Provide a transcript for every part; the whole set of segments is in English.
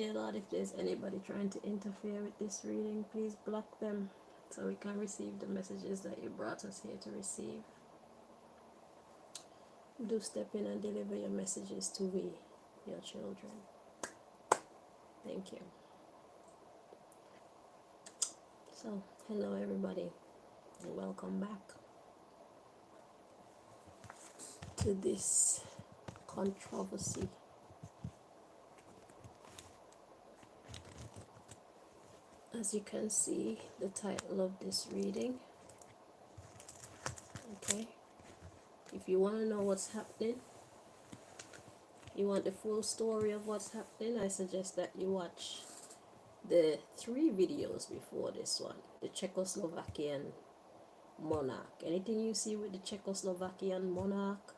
Dear Lord, if there's anybody trying to interfere with this reading, please block them so we can receive the messages that you brought us here to receive. Do step in and deliver your messages to we, your children. Thank you. So, hello everybody, and welcome back to this controversy. As you can see, the title of this reading, okay? If you want to know what's happening, you want the full story of what's happening, I suggest that you watch the 3 videos before this one. The Czechoslovakian Monarch. Anything you see with the Czechoslovakian Monarch,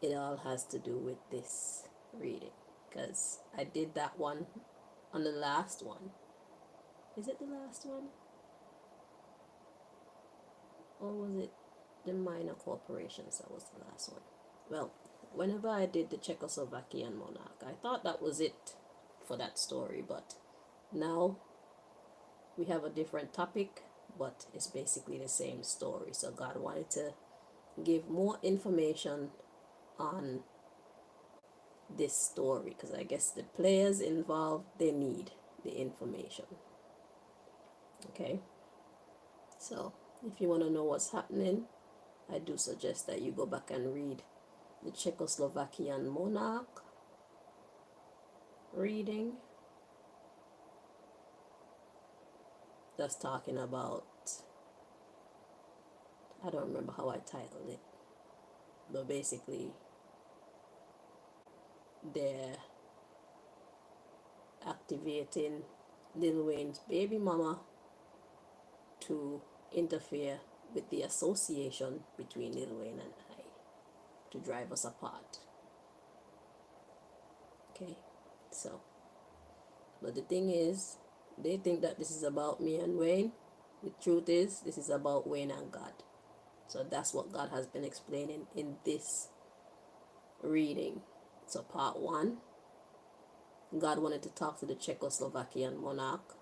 it all has to do with this reading. Because I did that one on the last one. Is it the last one? Or was it the minor corporations that was the last one? Well, whenever I did the Czechoslovakian Monarch, I thought that was it for that story, but now we have a different topic, but it's basically the same story. So God wanted to give more information on this story, because I guess the players involved, they need the information. Okay, so if you want to know what's happening, I do suggest that you go back and read the Czechoslovakian Monarch reading. That's talking about, I don't remember how I titled it, but basically they're activating Lil Wayne's baby mama to interfere with the association between Lil Wayne and I, to drive us apart. Okay, so, but the thing is, they think that this is about me and Wayne. The truth is, this is about Wayne and God. So that's what God has been explaining in this reading. So part 1, God wanted to talk to the Czechoslovakian monarch,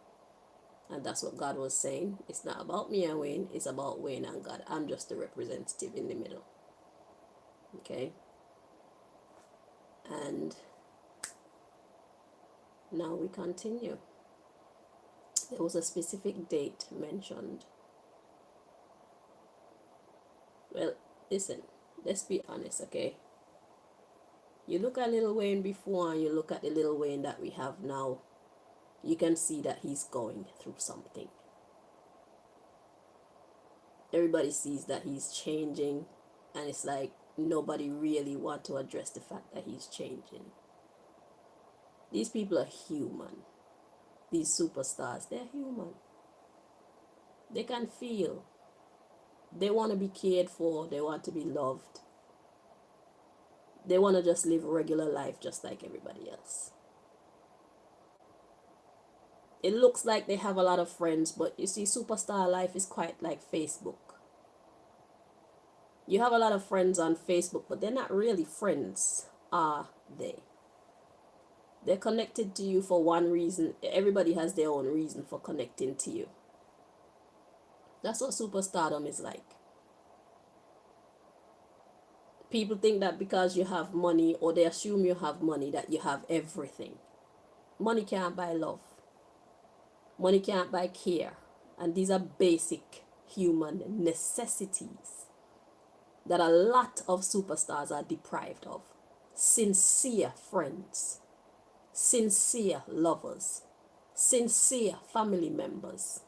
and that's what God was saying. It's not about me and Wayne, it's about Wayne and God. I'm just the representative in the middle. Okay? And now we continue. There was a specific date mentioned. Well, listen, let's be honest, okay? You look at Lil Wayne before and you look at the Lil Wayne that we have now, you can see that he's going through something. Everybody sees that he's changing, and it's like nobody really want to address the fact that he's changing. These people are human. These superstars, they're human. They can feel. They want to be cared for. They want to be loved. They want to just live a regular life just like everybody else. It looks like they have a lot of friends, but you see, superstar life is quite like Facebook. You have a lot of friends on Facebook, but they're not really friends, are they? They're connected to you for one reason. Everybody has their own reason for connecting to you. That's what superstardom is like. People think that because you have money, or they assume you have money, that you have everything. Money can't buy love. Money can't buy care. And these are basic human necessities that a lot of superstars are deprived of. Sincere friends, sincere lovers, sincere family members.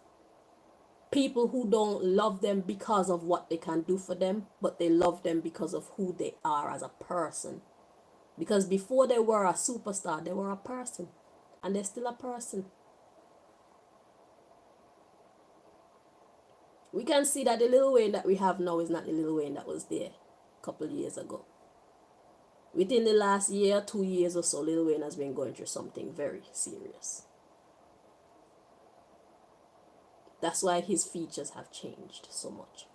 People who don't love them because of what they can do for them, but they love them because of who they are as a person. Because before they were a superstar, they were a person. And they're still a person. We can see that the Lil Wayne that we have now is not the Lil Wayne that was there a couple of years ago. Within the last year, 2 years or so, Lil Wayne has been going through something very serious. That's why his features have changed so much.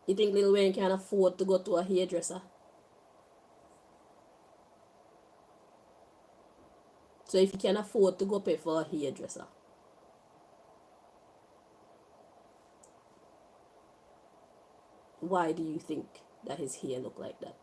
You think Lil Wayne can afford to go to a hairdresser? So if he can afford to go pay for a hairdresser, why do you think that his hair look like that?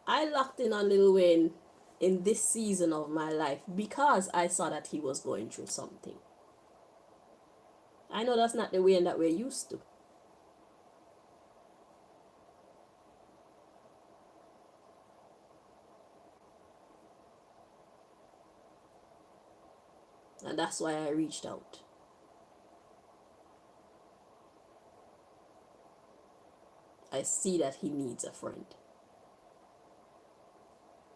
I locked in on Lil Wayne in this season of my life because I saw that he was going through something. I know that's not the Wayne that we're used to. And that's why I reached out. I see that he needs a friend.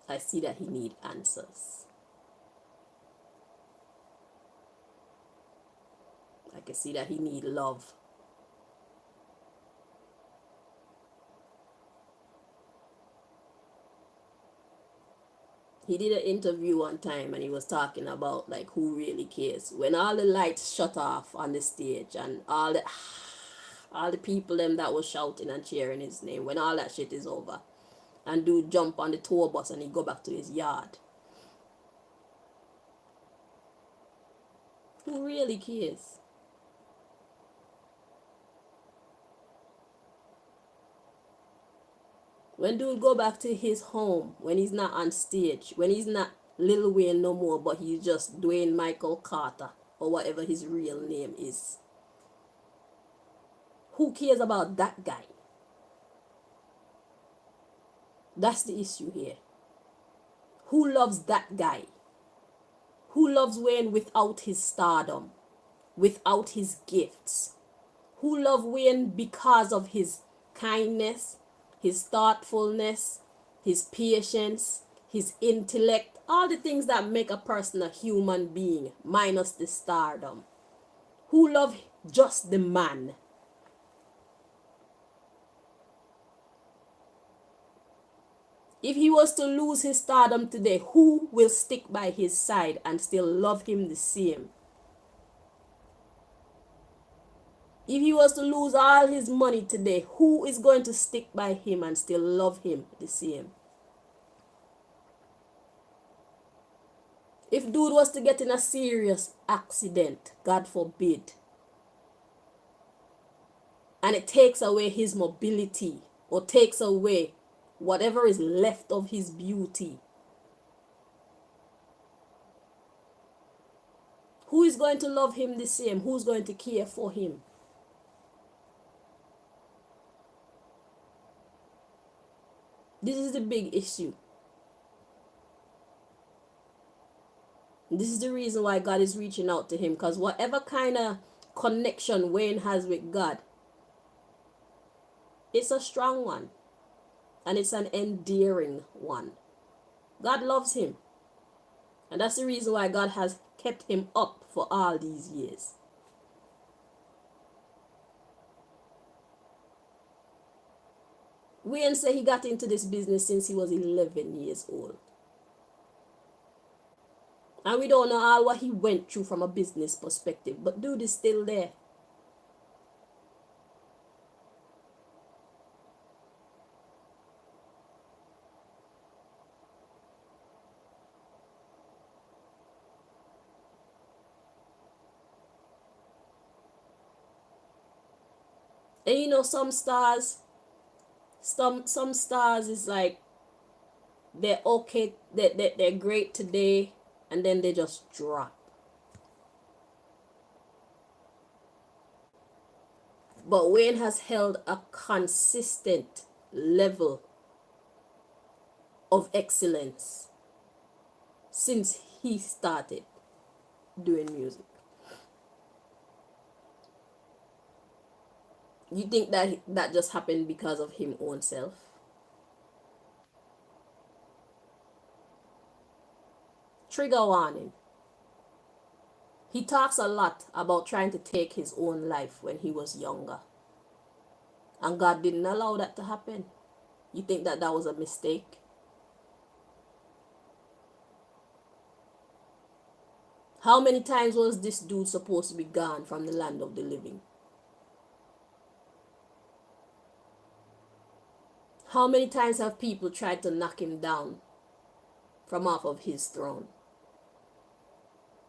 I see that he needs answers. I can see that he needs love. He did an interview one time and he was talking about like who really cares. When all the lights shut off on the stage and all the people them that was shouting and cheering his name, when all that shit is over, and dude jump on the tour bus and he go back to his yard. Who really cares? When dude go back to his home, when he's not on stage, when he's not Lil Wayne no more, but he's just Dwayne Michael Carter or whatever his real name is. Who cares about that guy? That's the issue here. Who loves that guy? Who loves Wayne without his stardom, without his gifts? Who loves Wayne because of his kindness, his thoughtfulness, his patience, his intellect, all the things that make a person a human being, minus the stardom? Who love just the man? If he was to lose his stardom today, who will stick by his side and still love him the same? If he was to lose all his money today, who is going to stick by him and still love him the same? If dude was to get in a serious accident, God forbid, and it takes away his mobility or takes away whatever is left of his beauty, who is going to love him the same? Who's going to care for him? This is the big issue. This is the reason why God is reaching out to him, because whatever kind of connection Wayne has with God, it's a strong one and it's an endearing one. God loves him, and that's the reason why God has kept him up for all these years. Wayne said he got into this business since he was 11 years old. And we don't know all what he went through from a business perspective, but dude is still there. And you know, some stars is like they're okay, they're great today, and then they just drop. But Wayne has held a consistent level of excellence since he started doing music. You think that that just happened because of him own self? Trigger warning. He talks a lot about trying to take his own life when he was younger. And God didn't allow that to happen. You think that that was a mistake? How many times was this dude supposed to be gone from the land of the living? How many times have people tried to knock him down from off of his throne?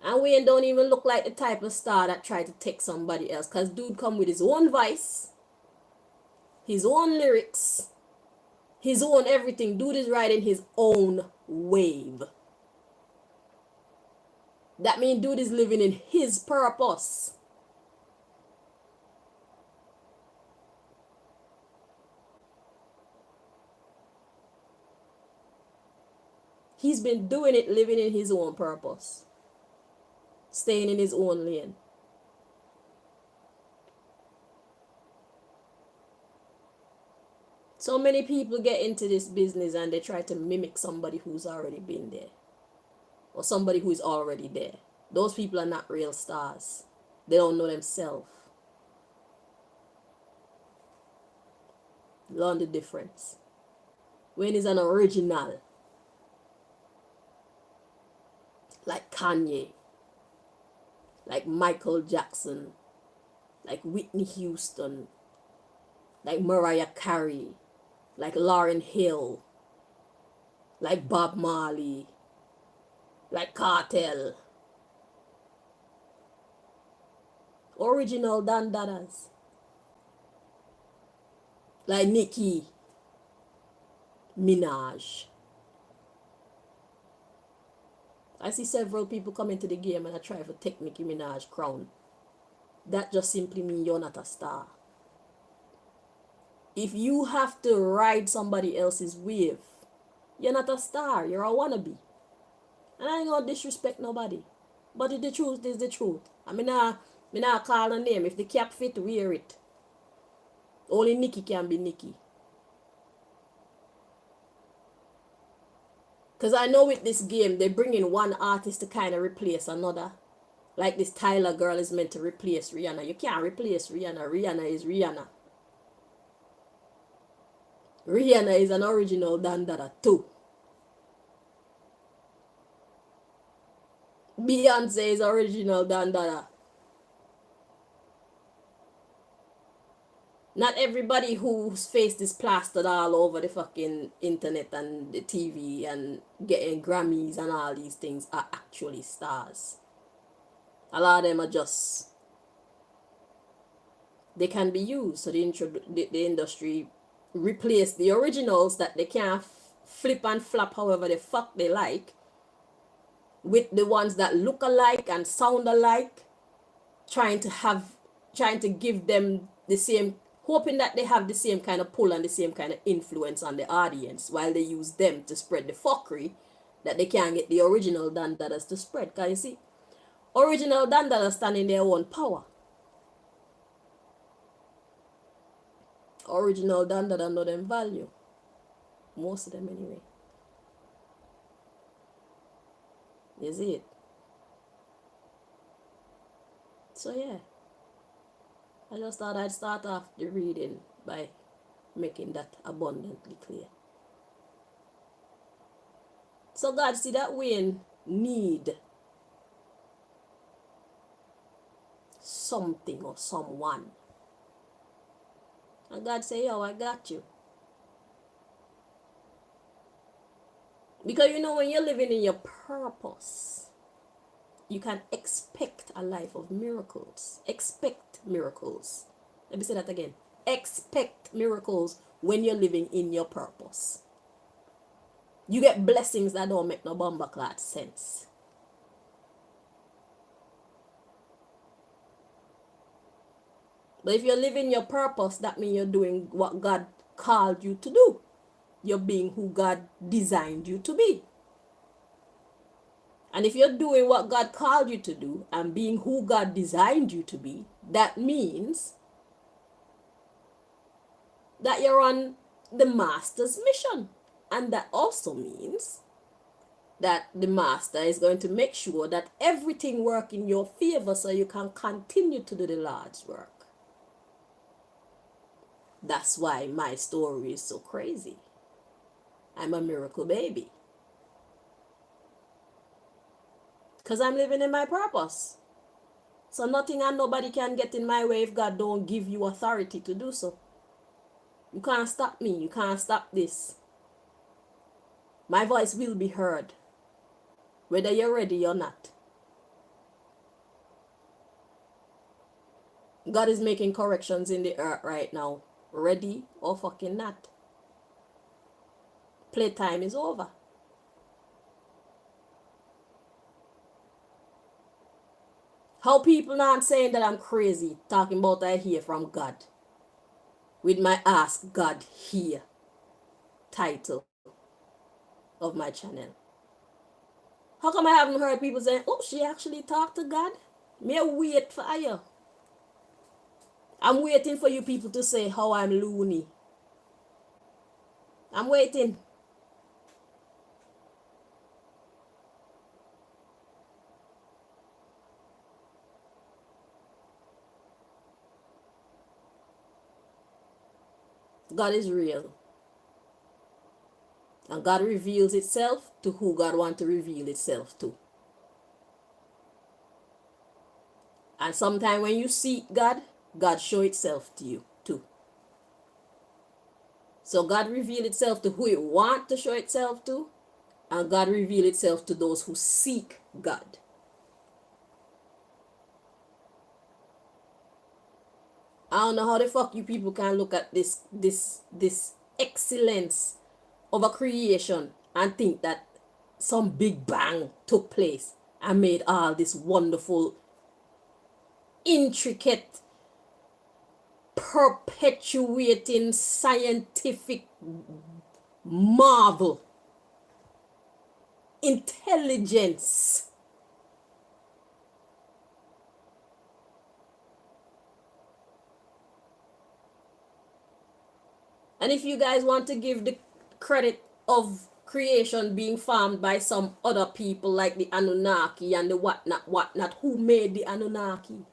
And Wayne don't even look like the type of star that tried to take somebody else. Because dude come with his own voice, his own lyrics, his own everything. Dude is riding his own wave. That means dude is living in his purpose. He's been doing it, living in his own purpose. Staying in his own lane. So many people get into this business and they try to mimic somebody who's already been there. Or somebody who is already there. Those people are not real stars. They don't know themselves. Learn the difference. When is an original, like Kanye, like Michael Jackson, like Whitney Houston, like Mariah Carey, like Lauryn Hill, like Bob Marley, like Cartel. Original dandadas. Like Nicki Minaj. I see several people come into the game and I try to take Nicki Minaj crown. That just simply means you're not a star. If you have to ride somebody else's wave, you're not a star, you're a wannabe. And I ain't gonna disrespect nobody. But the truth is the truth. I mean, I call a name. If the cap fit, wear it. Only Nicki can be Nicki. Because I know with this game, they bring in one artist to kind of replace another. Like this Tyler girl is meant to replace Rihanna. You can't replace Rihanna. Rihanna is Rihanna. Rihanna is an original dandada too. Beyonce is original dandada. Not everybody whose face is plastered all over the fucking internet and the TV and getting Grammys and all these things are actually stars. A lot of them are just, they can be used. So the industry replace the originals that they can't flip and flap however the fuck they like with the ones that look alike and sound alike, trying to give them the same, hoping that they have the same kind of pull and the same kind of influence on the audience, while they use them to spread the fuckery that they can't get the original dandadas to spread. Can you see? Original dandadas stand in their own power. Original dandada know them value. Most of them anyway. You see it? So yeah. I just thought I'd start off the reading by making that abundantly clear. So God see that we need something or someone. And God say, yo, I got you. Because you know when you're living in your purpose, you can expect a life of miracles. Expect miracles. Let me say that again. Expect miracles when you're living in your purpose. You get blessings that don't make no bomber clot sense. But if you're living your purpose, that means you're doing what God called you to do. You're being who God designed you to be. And if you're doing what God called you to do and being who God designed you to be, that means that you're on the master's mission. And that also means that the master is going to make sure that everything works in your favor so you can continue to do the Lord's work. That's why my story is so crazy. I'm a miracle baby. Because I'm living in my purpose. So nothing and nobody can get in my way if God don't give you authority to do so. You can't stop me. You can't stop this. My voice will be heard, whether you're ready or not. God is making corrections in the earth right now. Ready or fucking not. Playtime is over. How people not saying that I'm crazy, talking about I hear from God. With my Ask God Here title of my channel. How come I haven't heard people saying, oh, she actually talked to God? Me wait for you. I'm waiting for you people to say how I'm loony. I'm waiting. God is real. And God reveals itself to who God wants to reveal itself to. And sometimes when you seek God, God show itself to you too. So God reveal itself to who it want to show itself to, and God reveal itself to those who seek God. I don't know how the fuck you people can look at this excellence of a creation and think that some big bang took place and made all this wonderful, intricate, perpetuating scientific marvel, intelligence. And if you guys want to give the credit of creation being farmed by some other people like the Anunnaki and the whatnot, who made the Anunnaki?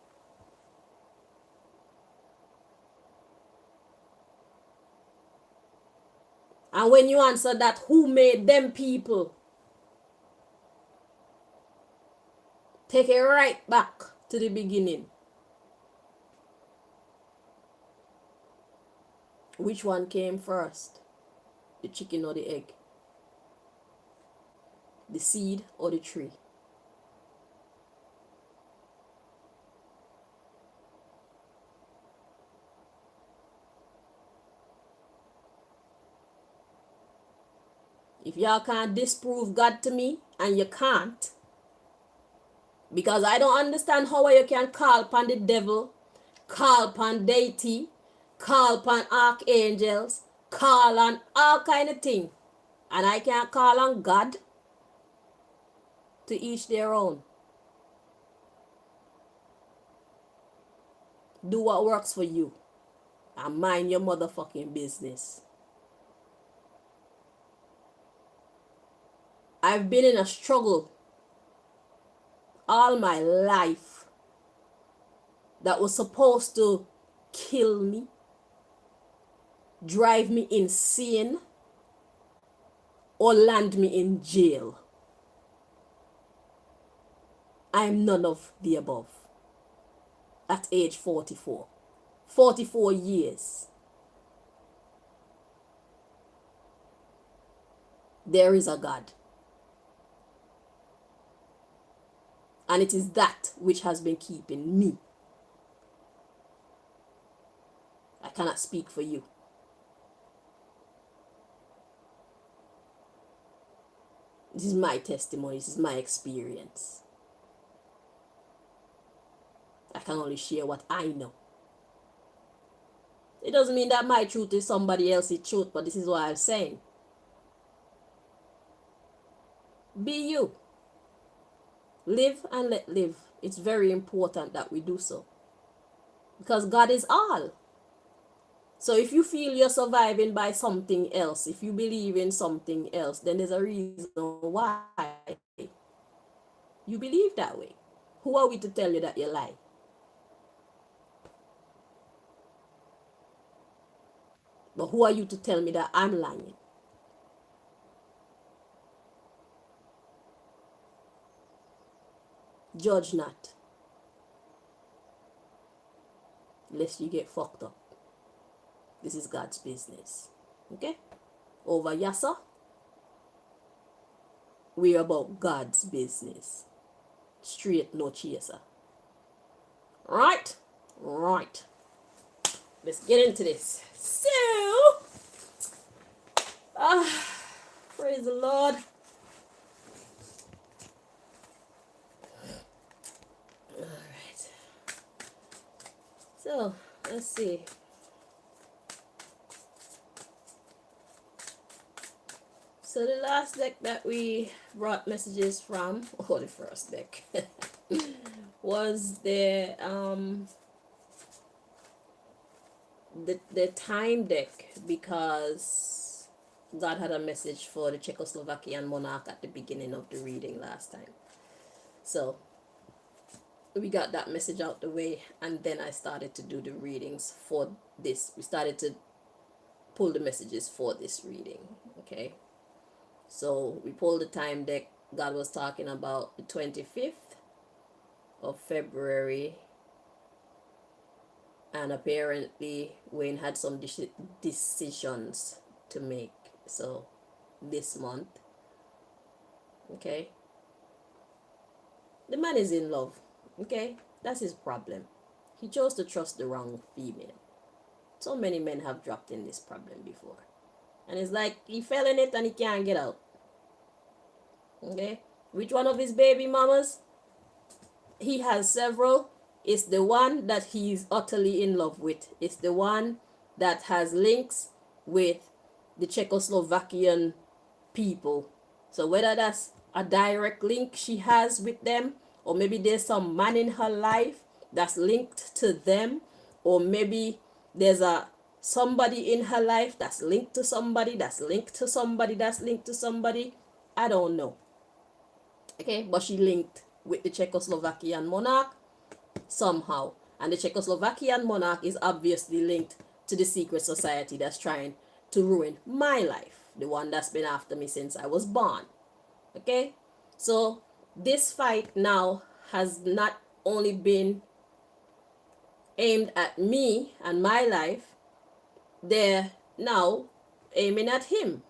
And when you answer that, who made them people? Take it right back to the beginning. Which one came first? The chicken or the egg? The seed or the tree? If y'all can't disprove God to me, and you can't, because I don't understand how you can call upon the devil, call upon deity, call upon archangels, call on all kind of thing, and I can't call on God. To each their own. Do what works for you and mind your motherfucking business. I've been in a struggle all my life that was supposed to kill me, drive me insane, or land me in jail. I'm none of the above. At age 44. 44 years. There is a God. And it is that which has been keeping me. I cannot speak for you. This is my testimony. This is my experience. I can only share what I know. It doesn't mean that my truth is somebody else's truth, but this is what I'm saying. Be you. Live and let live. It's very important that we do so. Because God is all. So if you feel you're surviving by something else, if you believe in something else, then there's a reason why you believe that way. Who are we to tell you that you lie? But who are you to tell me that I'm lying? Judge not, lest you get fucked up. This is God's business. Okay? Over yassa, we're about God's business. Straight, no chaser. Right? Right. Let's get into this. So, praise the Lord. Alright. So, let's see. So the last deck that we brought messages from, or the first deck, was the time deck, because God had a message for the Czechoslovakian monarch at the beginning of the reading last time. So we got that message out the way, and then I started to do the readings for this. We started to pull the messages for this reading. Okay. So we pulled the time deck. God was talking about the 25th of February, and apparently Wayne had some decisions to make. So this month, okay, the man is in love. Okay, that's his problem. He chose to trust the wrong female. So many men have dropped in this problem before, and it's like he fell in it and he can't get out. Okay, which one of his baby mamas? He has several. It's the one that he's utterly in love with. It's the one that has links with the Czechoslovakian people. So whether that's a direct link she has with them, or maybe there's some man in her life that's linked to them, or maybe there's somebody in her life that's linked to somebody, that's linked to somebody, that's linked to somebody. I don't know. Okay, but she linked with the Czechoslovakian monarch somehow. And the Czechoslovakian monarch is obviously linked to the secret society that's trying to ruin my life, the one that's been after me since I was born. Okay, so this fight now has not only been aimed at me and my life, they're now aiming at him.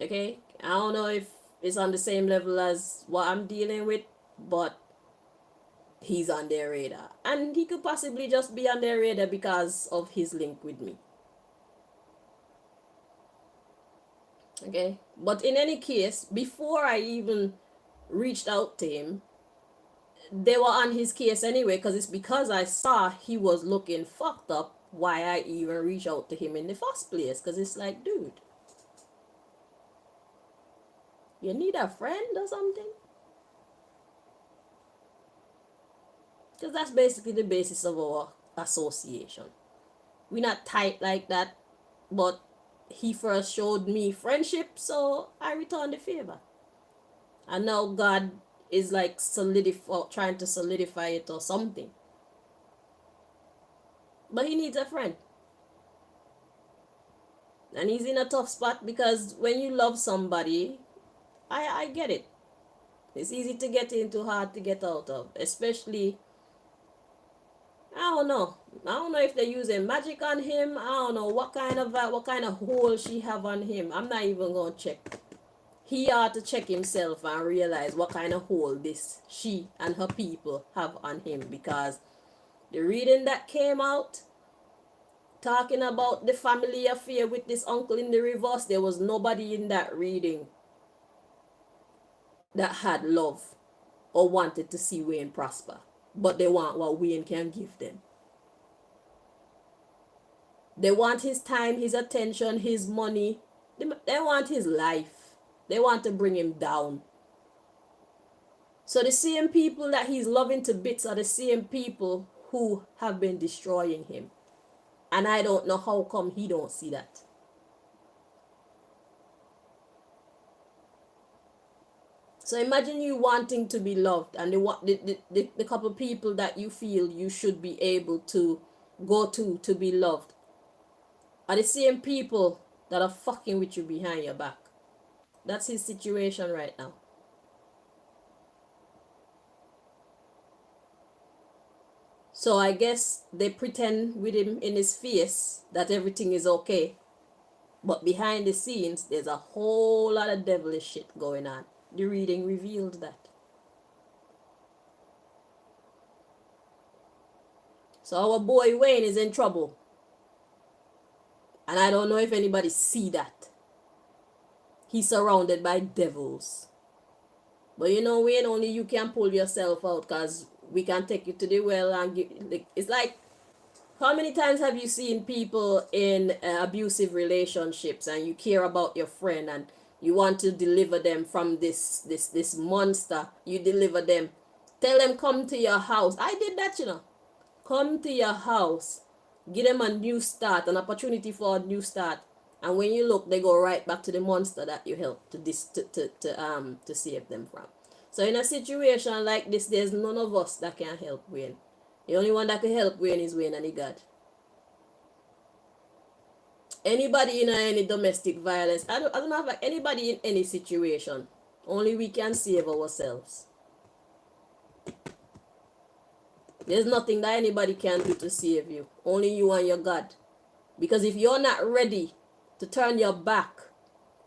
Okay, I don't know if it's on the same level as what I'm dealing with, but he's on their radar, and he could possibly just be on their radar because of his link with me. Okay, but in any case, before I even reached out to him, they were on his case anyway, because it's because I saw he was looking fucked up why I even reached out to him in the first place. Because it's like, dude, you need a friend or something? Because that's basically the basis of our association. We're not tight like that, but he first showed me friendship, so I returned the favor. And now God is like trying to solidify it or something. But he needs a friend. And he's in a tough spot, because when you love somebody, I get it. It's easy to get into, hard to get out of. Especially, I don't know. I don't know if they're using magic on him. I don't know what kind of hole she have on him. I'm not even gonna check. He ought to check himself and realize what kind of hole she and her people have on him, because the reading that came out talking about the family affair with this uncle in the reverse, there was nobody in that reading that had love or wanted to see Wayne prosper, but they want what Wayne can give them. They want his time, his attention, his money. They want his life. They want to bring him down. So the same people that he's loving to bits are the same people who have been destroying him. And I don't know how come he don't see that. So imagine you wanting to be loved, and the couple people that you feel you should be able to go to be loved are the same people that are fucking with you behind your back. That's his situation right now. So I guess they pretend with him in his face that everything is okay. But behind the scenes, there's a whole lot of devilish shit going on. The reading revealed that. So our boy Wayne is in trouble. And I don't know if anybody see that. He's surrounded by devils. But you know, Wayne, only you can pull yourself out, because we can take you to the well and give, like, it's like, how many times have you seen people in abusive relationships and you care about your friend and you want to deliver them from this monster? You deliver them. Tell them come to your house. I did that, you know. Come to your house. Give them a new start, an opportunity for a new start. And when you look, they go right back to the monster that you helped to save them from. So in a situation like this, there's none of us that can help Wayne. The only one that can help Wayne is Wayne and the God. Anybody in any domestic violence, I don't have like anybody in any situation. Only we can save ourselves. There's nothing that anybody can do to save you. Only you and your God. Because if you're not ready to turn your back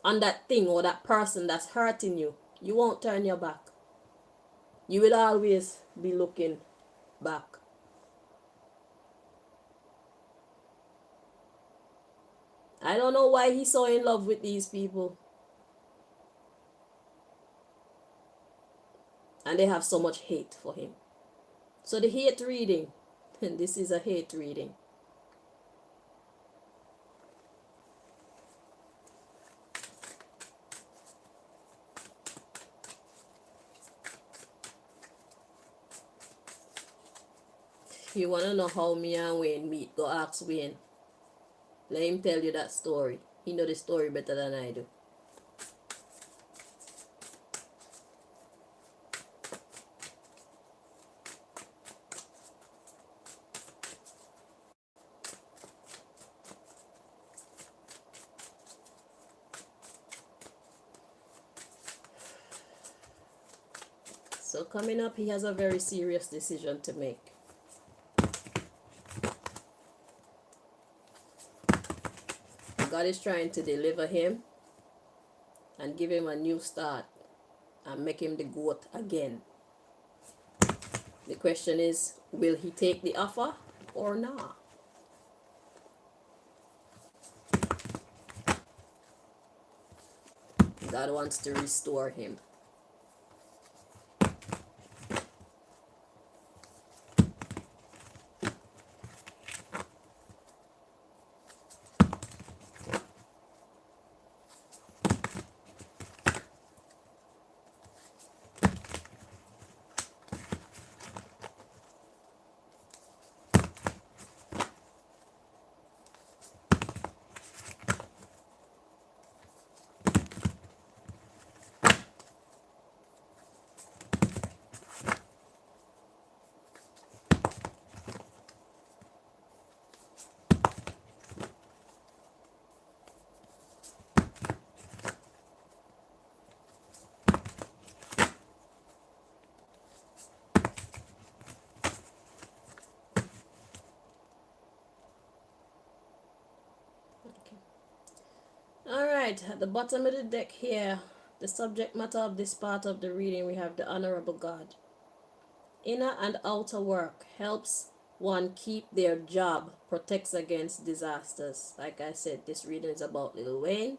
on that thing or that person that's hurting you, you won't turn your back. You will always be looking back. I don't know why he's so in love with these people. And they have so much hate for him. So the hate reading, and this is a hate reading. If you want to know how me and Wayne meet, go ask Wayne. Let him tell you that story. He know the story better than I do. So coming up, he has a very serious decision to make. God is trying to deliver him and give him a new start and make him the goat again. The question is, will he take the offer or not? God wants to restore him. Alright, at the bottom of the deck here, the subject matter of this part of the reading, we have the Honorable God. Inner and outer work helps one keep their job, protects against disasters. Like I said, this reading is about Lil Wayne.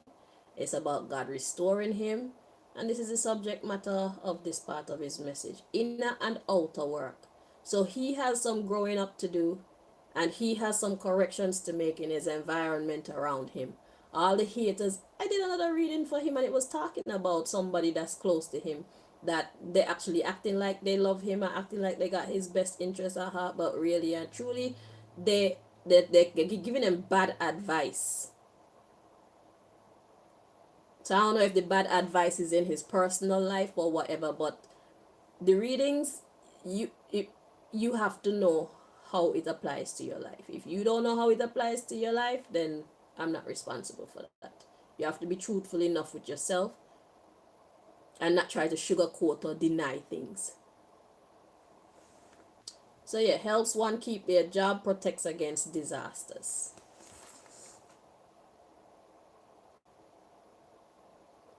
It's about God restoring him. And this is the subject matter of this part of his message. Inner and outer work. So he has some growing up to do, and he has some corrections to make in his environment around him. All the haters, I did another reading for him and it was talking about somebody that's close to him, that they actually acting like they love him and acting like they got his best interest at heart, but really and truly they're giving him bad advice. So I don't know if the bad advice is in his personal life or whatever, but the readings, you have to know how it applies to your life. If you don't know how it applies to your life, then I'm not responsible for that. You have to be truthful enough with yourself and not try to sugarcoat or deny things. So yeah, helps one keep their job, protects against disasters.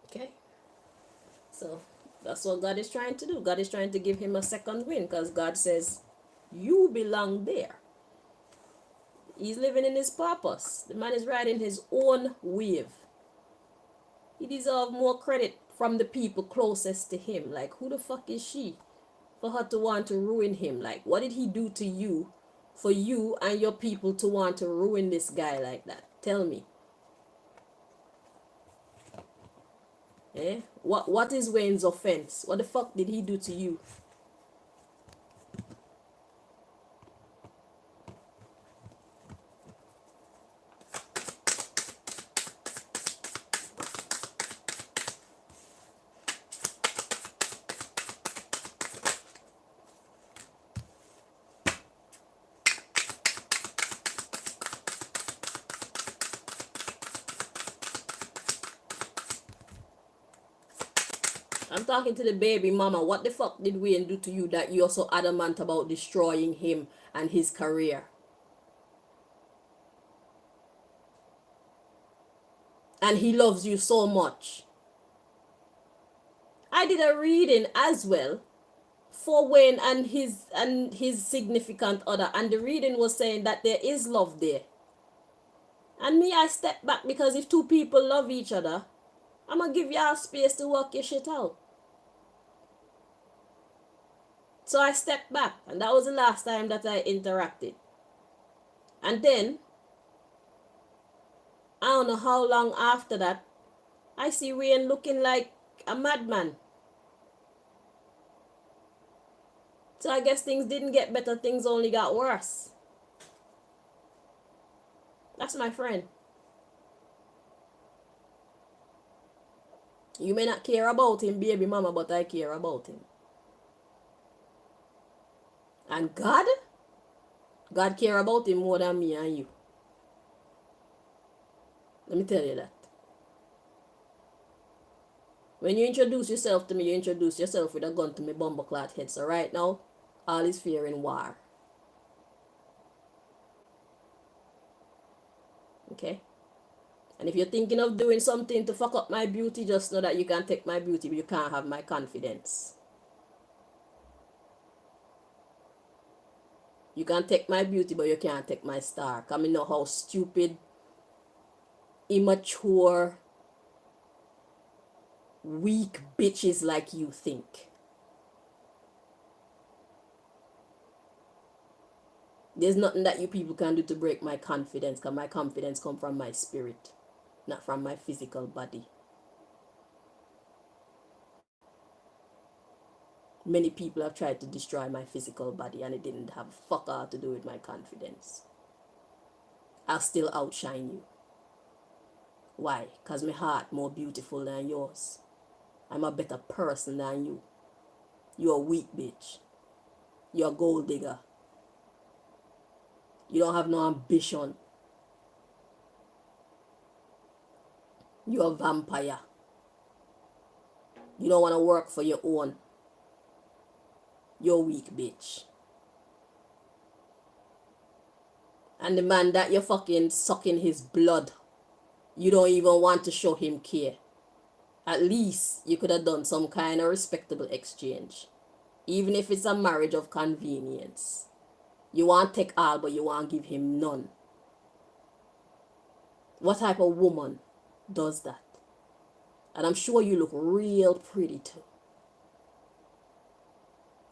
Okay. So that's what God is trying to do. God is trying to give him a second win because God says, you belong there. He's living in his purpose. The man is riding his own wave. He deserves more credit from the people closest to him. Like, who the fuck is she for her to want to ruin him? Like, what did he do to you for you and your people to want to ruin this guy like that? Tell me. Eh? What is Wayne's offense? What the fuck did he do to you? I'm talking to the baby mama. What the fuck did Wayne do to you that you're so adamant about destroying him and his career? And he loves you so much. I did a reading as well for Wayne and his significant other, and the reading was saying that there is love there. And me, I stepped back because if two people love each other, I'm gonna give y'all space to work your shit out. So I stepped back, and that was the last time that I interacted. And then, I don't know how long after that, I see Wayne looking like a madman. So I guess things didn't get better, things only got worse. That's my friend. You may not care about him, baby mama, but I care about him. And God care about him more than me and you. Let me tell you that. When you introduce yourself to me, you introduce yourself with a gun to me bumbleclot head. So right now, all is fear in war. Okay? And if you're thinking of doing something to fuck up my beauty, just know that you can take my beauty, but you can't have my confidence. You can take my beauty, but you can't take my star. Because I know how stupid, immature, weak bitches like you think. There's nothing that you people can do to break my confidence, because my confidence comes from my spirit, not from my physical body. Many people have tried to destroy my physical body, and it didn't have fuck all to do with my confidence. I'll still outshine you. Why? Because my heart more beautiful than yours. I'm a better person than you. You're a weak bitch. You're a gold digger. You don't have no ambition. You're a vampire. You don't want to work for your own. You're a weak bitch. And the man that you're fucking sucking his blood, you don't even want to show him care. At least you could have done some kind of respectable exchange. Even if it's a marriage of convenience. You want take all, but you want give him none. What type of woman does that? And I'm sure you look real pretty too.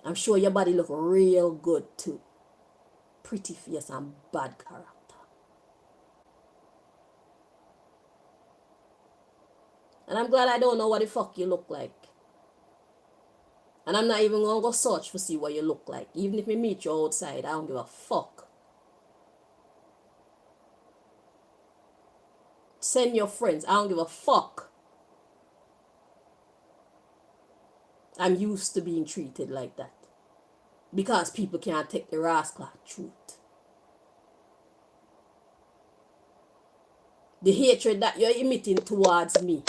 I'm sure your body look real good too. Pretty face and bad character. And I'm glad I don't know what the fuck you look like. And I'm not even gonna go search to see what you look like. Even if we meet you outside, I don't give a fuck. Send your friends, I don't give a fuck. I'm used to being treated like that. Because people can't take the rascal truth. The hatred that you're emitting towards me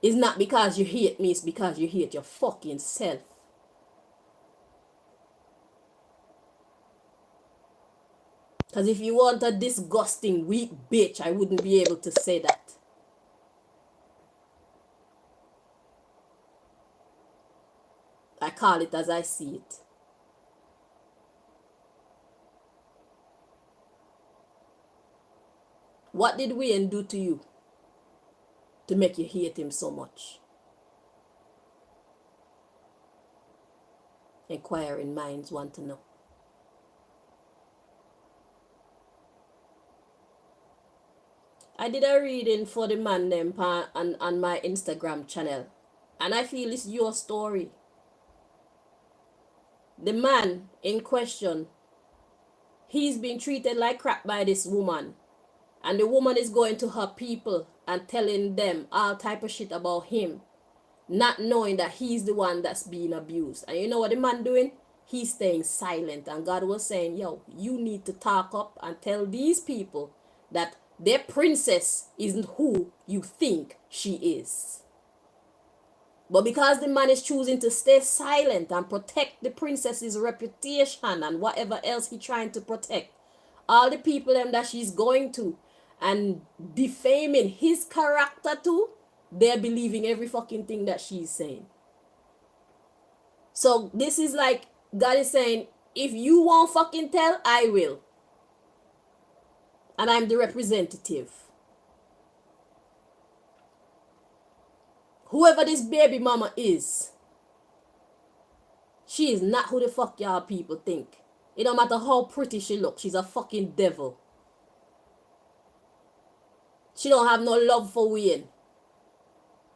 is not because you hate me, it's because you hate your fucking self. Because if you want a disgusting, weak bitch, I wouldn't be able to say that. I call it as I see it. What did Wayne do to you to make you hate him so much? Inquiring minds want to know. I did a reading for the man them on my Instagram channel, and I feel it's your story. The man in question, he's been treated like crap by this woman, and the woman is going to her people and telling them all type of shit about him, not knowing that he's the one that's being abused. And you know what the man doing? He's staying silent, and God was saying, yo, you need to talk up and tell these people that their princess isn't who you think she is. But because the man is choosing to stay silent and protect the princess's reputation and whatever else he's trying to protect, all the people them that she's going to and defaming his character too, they're believing every fucking thing that she's saying. So this is like God is saying, if you won't fucking tell, I will. And I'm the representative. Whoever this baby mama is, she is not who the fuck y'all people think. It don't matter how pretty she looks, she's a fucking devil. She don't have no love for Wayne.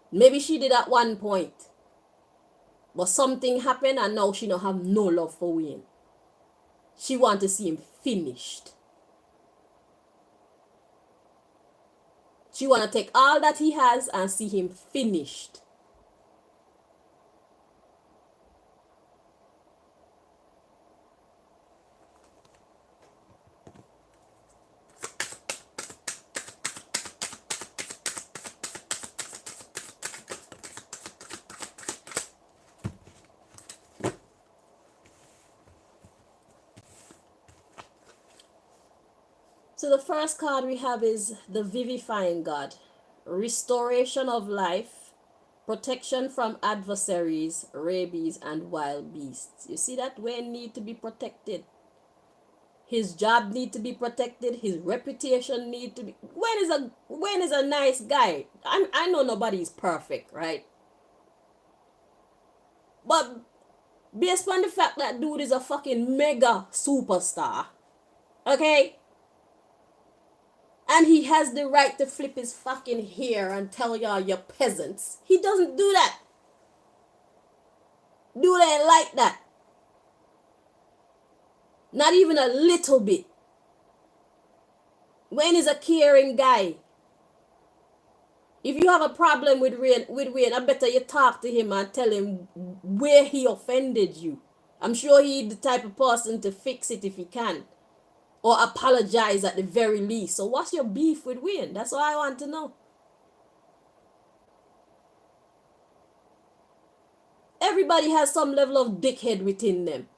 Maybe she did at one point. But something happened and now she don't have no love for Wayne. She want to see him finished. She want to take all that he has and see him finished. So the first card we have is the Vivifying God. Restoration of life, protection from adversaries, rabies, and wild beasts. You see that Wayne need to be protected. His job need to be protected. His reputation need to be. Wayne is a nice guy. I know nobody is perfect, right? But based on the fact that dude is a fucking mega superstar, okay? And he has the right to flip his fucking hair and tell y'all you're peasants. He doesn't do that. Dude ain't like that. Not even a little bit. Wayne is a caring guy. If you have a problem with Wayne, I better you talk to him and tell him where he offended you. I'm sure he's the type of person to fix it if he can. Or apologize at the very least. So what's your beef with Wayne? That's what I want to know. Everybody has some level of dickhead within them.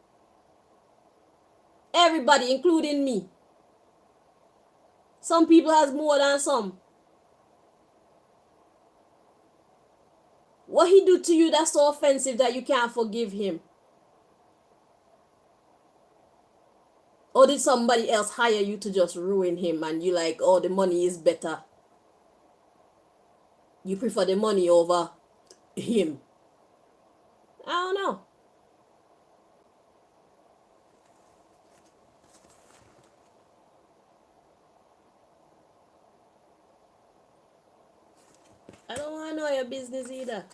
Everybody, including me. Some people has more than some. What he do to you that's so offensive that you can't forgive him? Or did somebody else hire you to just ruin him and you like, oh, the money is better? You prefer the money over him? I don't know. I don't want to know your business either.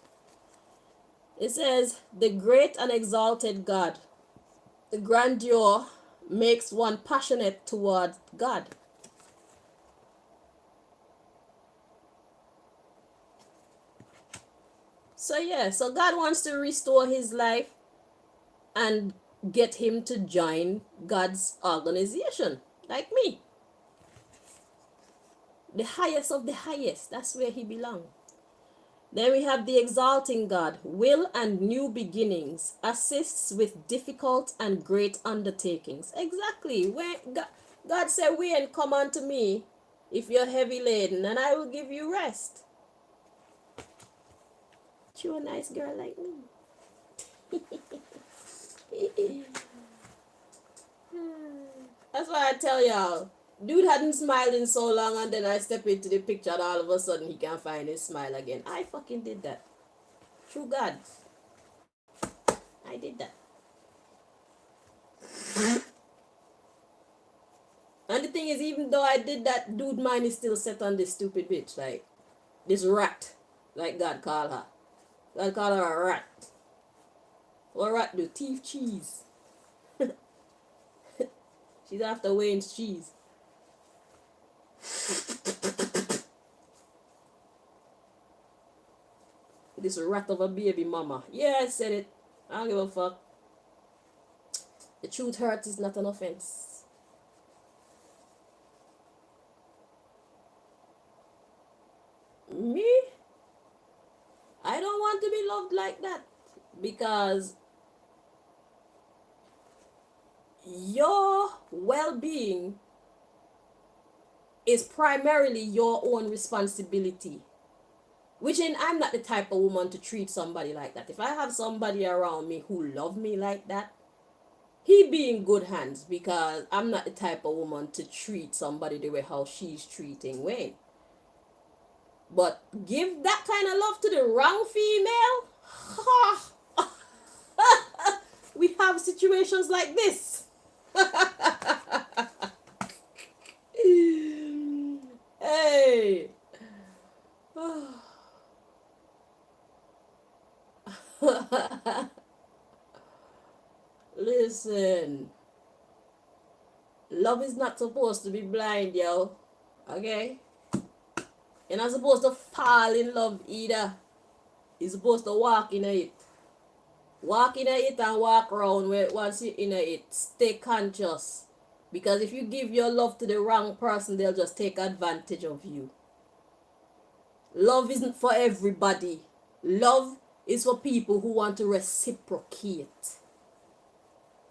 It says, the great and exalted God. The grandeur makes one passionate toward God. So yeah, so God wants to restore his life and get him to join God's organization, like me. The highest of the highest, that's where he belongs. Then we have the exalting God, will and new beginnings, assists with difficult and great undertakings. Exactly. God said, Wayne, come unto me if you're heavy laden, and I will give you rest. You a nice girl like me. That's why I tell y'all, dude hadn't smiled in so long, and then I step into the picture, and all of a sudden he can't find his smile again. I fucking did that. True God. I did that. And the thing is, even though I did that, dude mind is still set on this stupid bitch. Like, this rat. Like God call her. God call her a rat. What rat do? Thief cheese. She's after Wayne's cheese. This rat of a baby mama. Yeah, I said it. I don't give a fuck. The truth hurts is not an offense. Me? I don't want to be loved like that. Because your well-being is primarily your own responsibility. Which in I'm not the type of woman to treat somebody like that. If I have somebody around me who love me like that, he be in good hands, because I'm not the type of woman to treat somebody the way how she's treating Wayne. But give that kind of love to the wrong female, we have situations like this. Hey. Listen, love is not supposed to be blind, yo. Okay? You're not supposed to fall in love either. You're supposed to walk in it. Walk in it and walk around where once you're in it. Stay conscious. Because if you give your love to the wrong person, they'll just take advantage of you. Love isn't for everybody. Love is for people who want to reciprocate.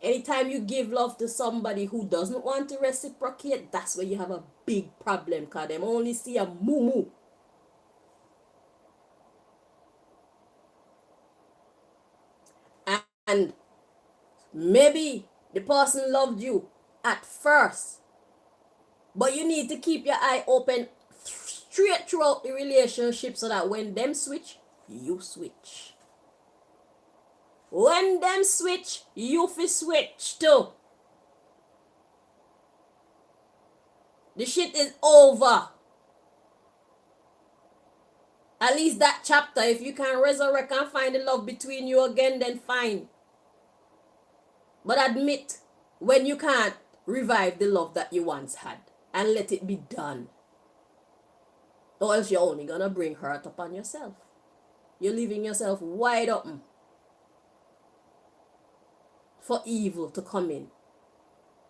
Anytime you give love to somebody who doesn't want to reciprocate, that's where you have a big problem, because them only see a moo. And maybe the person loved you at first, but you need to keep your eye open straight throughout the relationship, so that when them switch, you switch. When them switch, you fi switch too. The shit is over. At least that chapter, if you can resurrect and find the love between you again, then fine. But admit when you can't revive the love that you once had, and let it be done. Or else you're only gonna bring hurt upon yourself. You're leaving yourself wide open for evil to come in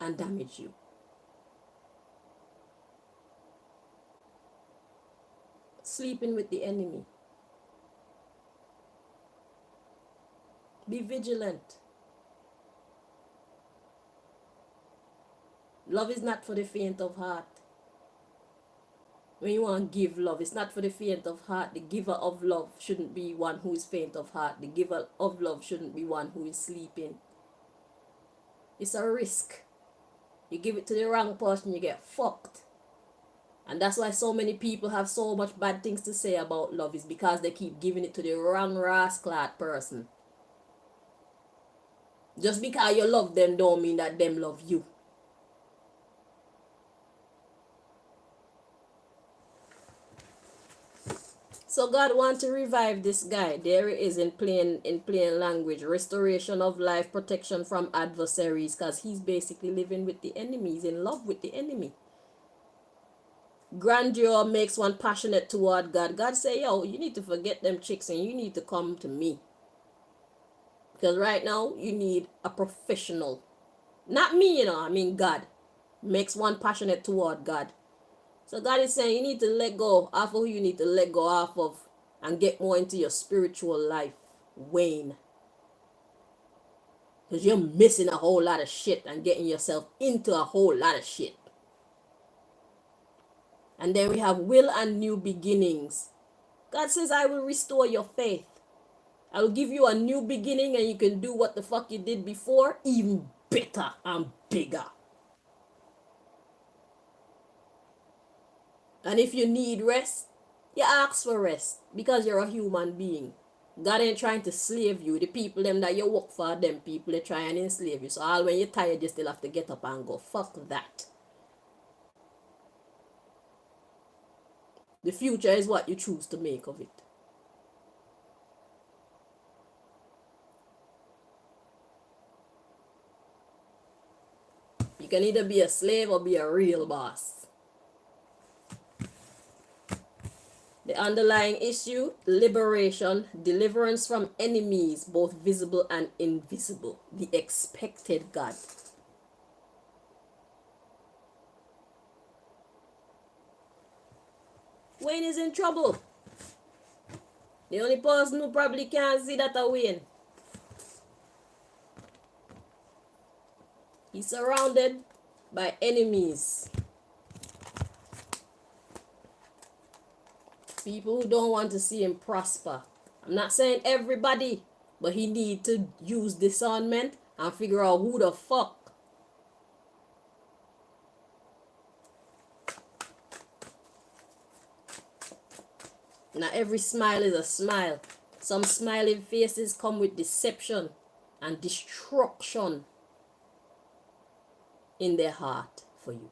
and damage you. Sleeping with the enemy. Be vigilant. Love is not for the faint of heart. When you want to give love, it's not for the faint of heart. The giver of love shouldn't be one who is faint of heart. The giver of love shouldn't be one who is sleeping. It's a risk. You give it to the wrong person, you get fucked. And that's why so many people have so much bad things to say about love, is because they keep giving it to the wrong rascal person. Just because you love them don't mean that them love you. So God wants to revive this guy. There it is in plain language. Restoration of life, protection from adversaries, because he's basically living with the enemy. He's in love with the enemy. Grandeur makes one passionate toward God. God say, yo, you need to forget them chicks and you need to come to me. Because right now, you need a professional. Not me, I mean God. Makes one passionate toward God. So God is saying you need to let go of who you need to let go off of and get more into your spiritual life, Wayne. Because you're missing a whole lot of shit and getting yourself into a whole lot of shit. And then we have will and new beginnings. God says, I will restore your faith. I will give you a new beginning and you can do what the fuck you did before, even better and bigger. And if you need rest, you ask for rest because you're a human being. God ain't trying to slave you. The people them that you work for, them people they try and enslave you. So all when you're tired, you still have to get up and go. Fuck that. The future is what you choose to make of it. You can either be a slave or be a real boss. The underlying issue, liberation, deliverance from enemies, both visible and invisible. The expected God. Wayne is in trouble. The only person who probably can't see that are Wayne. He's surrounded by enemies. People who don't want to see him prosper. I'm not saying everybody, but he need to use discernment and figure out who the fuck. Not every smile is a smile. Some smiling faces come with deception and destruction in their heart for you.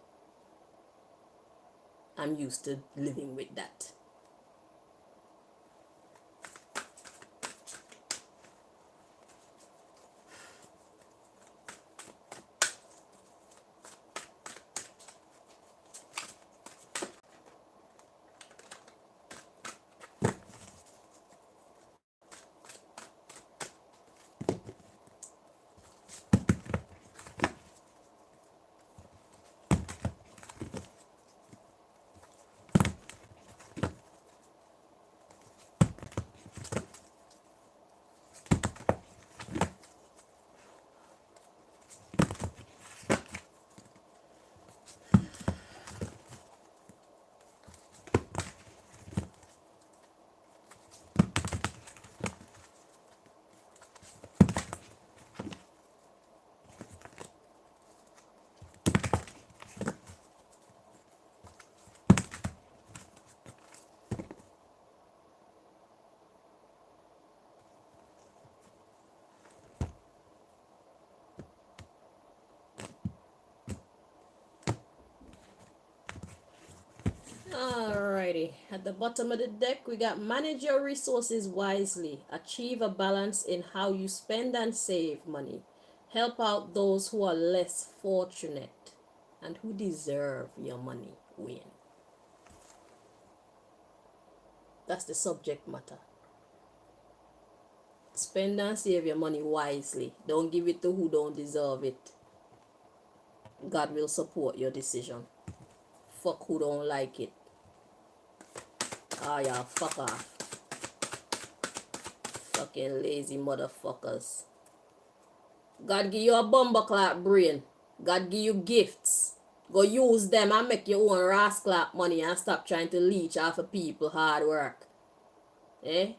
I'm used to living with that. Alrighty, at the bottom of the deck we got manage your resources wisely, achieve a balance in how you spend and save money, help out those who are less fortunate and who deserve your money. Win. That's the subject matter. Spend and save your money wisely. Don't give it to who don't deserve it. God will support your decision. Fuck who don't like it. Ah, yeah, fuck off. Fucking lazy motherfuckers. God give you a bumperclap brain. God give you gifts. Go use them and make your own rascal money and stop trying to leech off of people hard work. Eh?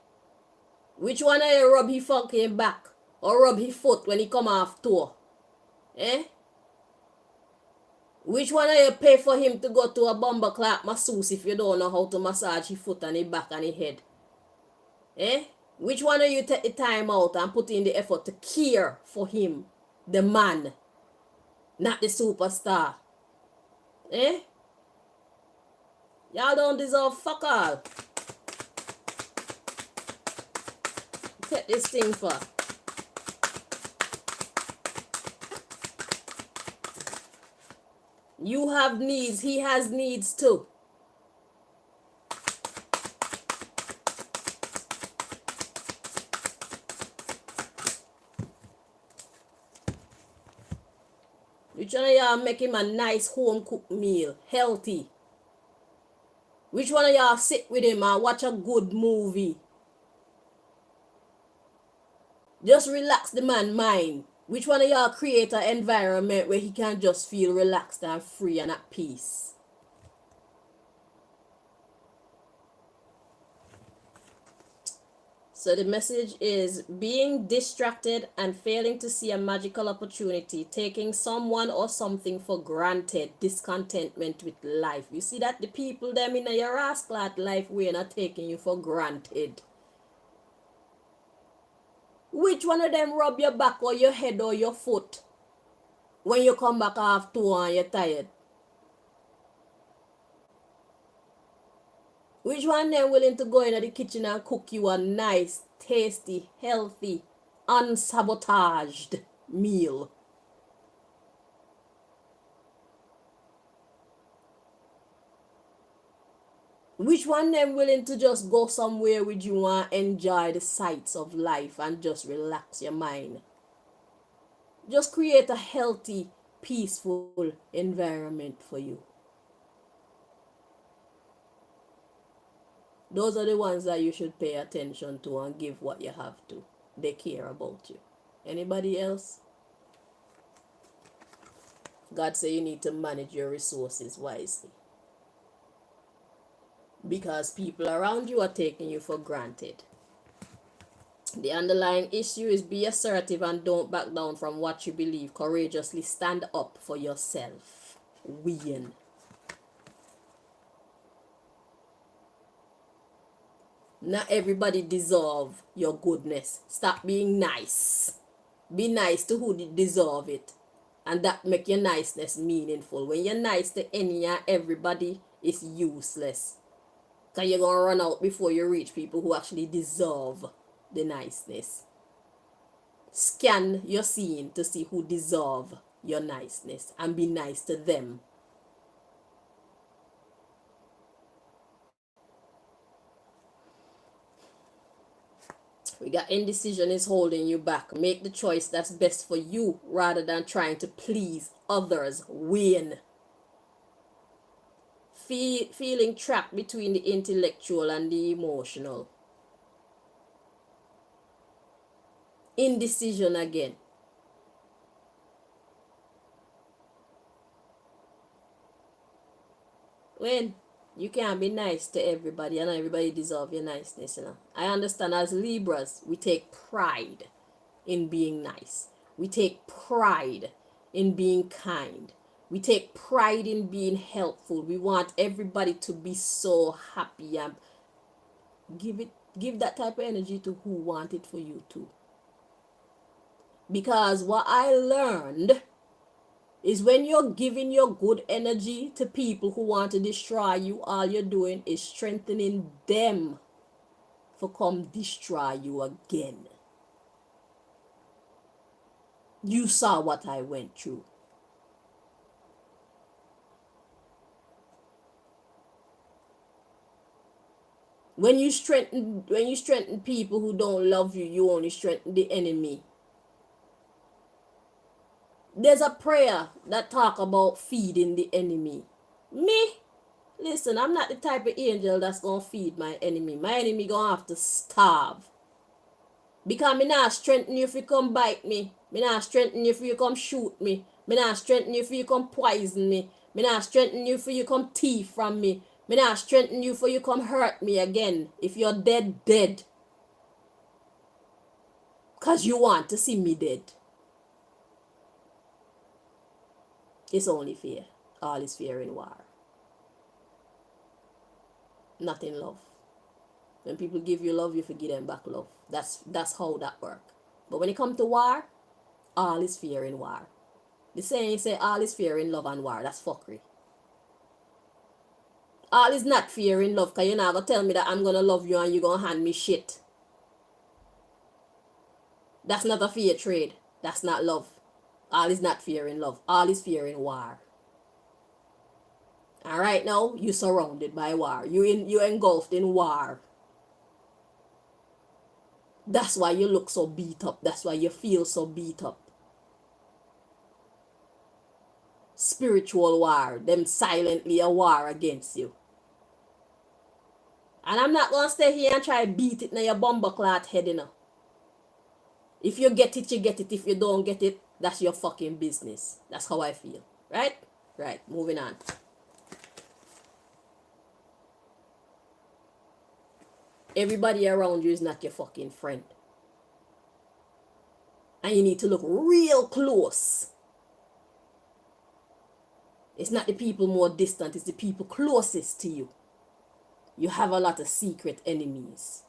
Which one of you rub his fucking back or rub his foot when he come off tour? Eh? Which one of you pay for him to go to a bumperclap masseuse if you don't know how to massage his foot and his back and his head? Eh? Which one of you take the time out and put in the effort to care for him, the man, not the superstar? Eh? Y'all don't deserve fuck all. Take this thing for. You have needs, he has needs too. Which one of y'all make him a nice home cooked meal, healthy? Which one of y'all sit with him and watch a good movie? Just relax the man's mind. Which one of y'all create an environment where he can just feel relaxed and free and at peace? So the message is being distracted and failing to see a magical opportunity, taking someone or something for granted, discontentment with life. You see that the people them in your rascal at life, we're not taking you for granted. Which one of them rub your back or your head or your foot when you come back after tour and you're tired? Which one them willing to go into the kitchen and cook you a nice, tasty, healthy, unsabotaged meal? Which one them willing to just go somewhere with you and enjoy the sights of life and just relax your mind? Just create a healthy, peaceful environment for you. Those are the ones that you should pay attention to and give what you have to. They care about you. Anybody else? God say you need to manage your resources wisely. Because people around you are taking you for granted. The underlying issue is be assertive and don't back down from what you believe. Courageously stand up for yourself. Win. Not everybody deserve your goodness. Stop being nice. Be nice to who deserve it. And that make your niceness meaningful. When you're nice to any and everybody, it's useless. Because you're going to run out before you reach people who actually deserve the niceness. Scan your scene to see who deserve your niceness and be nice to them. We got indecision is holding you back. Make the choice that's best for you rather than trying to please others. Win. Feeling trapped between the intellectual and the emotional. Indecision again. When you can't be nice to everybody and everybody deserve your niceness, you know. I understand as Libras, we take pride in being nice. We take pride in being kind. We take pride in being helpful. We want everybody to be so happy and give that type of energy to who want it for you too. Because what I learned is when you're giving your good energy to people who want to destroy you, all you're doing is strengthening them for come destroy you again. You saw what I went through. When you strengthen people who don't love you, you only strengthen the enemy. There's a prayer that talk about feeding the enemy. Me? Listen, I'm not the type of angel that's gonna feed my enemy. My enemy gonna have to starve. Because me not strengthen you if you come bite me. Me not strengthen you if you come shoot me. Me not strengthen you if you come poison me. Me not strengthen you if you come thief from me. Me not strengthen you for you come hurt me again. If you're dead, dead. Because you want to see me dead. It's only fear. All is fear in war. Not in love. When people give you love, you forgive them back love. That's how that works. But when it comes to war, all is fear in war. The saying say all is fear in love and war. That's fuckery. All is not fear in love, because you're not going to tell me that I'm going to love you and you're going to hand me shit. That's not a fair trade. That's not love. All is not fear in love. All is fear in war. And right now, you're surrounded by war. You're engulfed in war. That's why you look so beat up. That's why you feel so beat up. Spiritual war. Them silently a war against you. And I'm not going to stay here and try to beat it in your bumbleclot head, you know. If you get it, you get it. If you don't get it, that's your fucking business. That's how I feel. Right? Right. Moving on. everybody around you is not your fucking friend. And you need to look real close. It's not the people more distant, it's the people closest to you. You have a lot of secret enemies.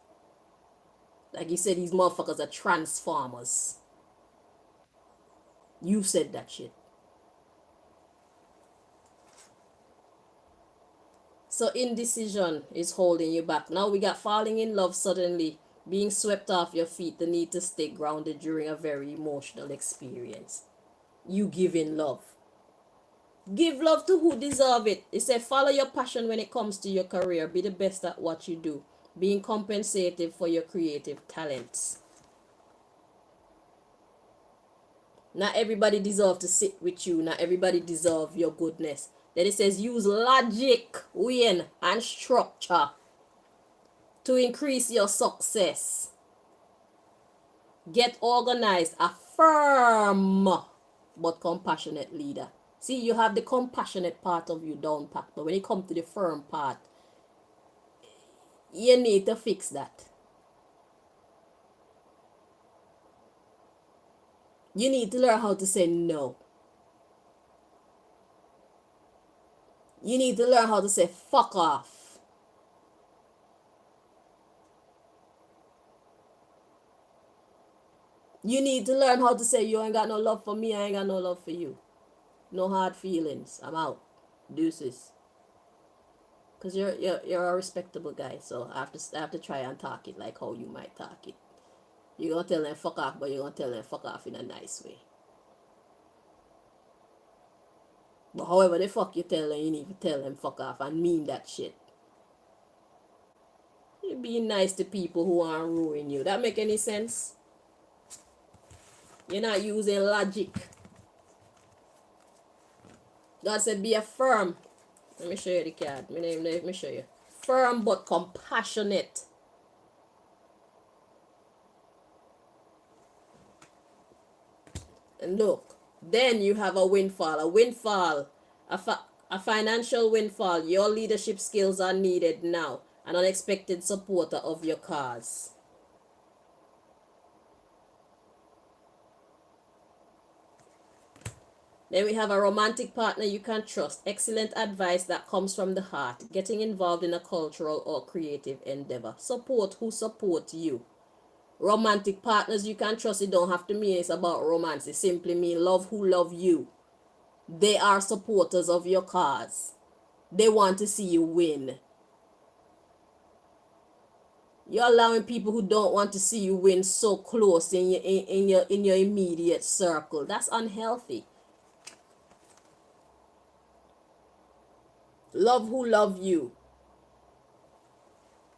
Like you said, these motherfuckers are transformers. You said that shit. So indecision is holding you back. Now we got falling in love suddenly, being swept off your feet, the need to stay grounded during a very emotional experience. You give in love. Give love to who deserve it. It said follow your passion when it comes to your career. Be the best at what you do. Being compensated for your creative talents. Not everybody deserves to sit with you. Not everybody deserves your goodness. Then it says use logic, win, and structure to increase your success. Get organized. A firm but compassionate leader. See, you have the compassionate part of you down packed, but when it comes to the firm part, you need to fix that. You need to learn how to say no. You need to learn how to say fuck off. You need to learn how to say you ain't got no love for me, I ain't got no love for you. No hard feelings. I'm out. Deuces. Because you're a respectable guy, so I have to try and talk it like how you might talk it. You're going to tell them fuck off, but you're going to tell them fuck off in a nice way. But however the fuck you tell them, you need to tell them fuck off and mean that shit. You're being nice to people who aren't ruining you. That make any sense? You're not using logic. God said be a firm. Let me show you the card. Let me show you. Firm but compassionate. And look, then you have a windfall. A windfall. A financial windfall. Your leadership skills are needed now. An unexpected supporter of your cause. Then we have a romantic partner you can trust. Excellent advice that comes from the heart. Getting involved in a cultural or creative endeavor. Support who support you. Romantic partners you can trust. It don't have to mean it's about romance. It simply means love who love you. They are supporters of your cause. They want to see you win. You're allowing people who don't want to see you win so close in your immediate circle. That's unhealthy. Love who love you.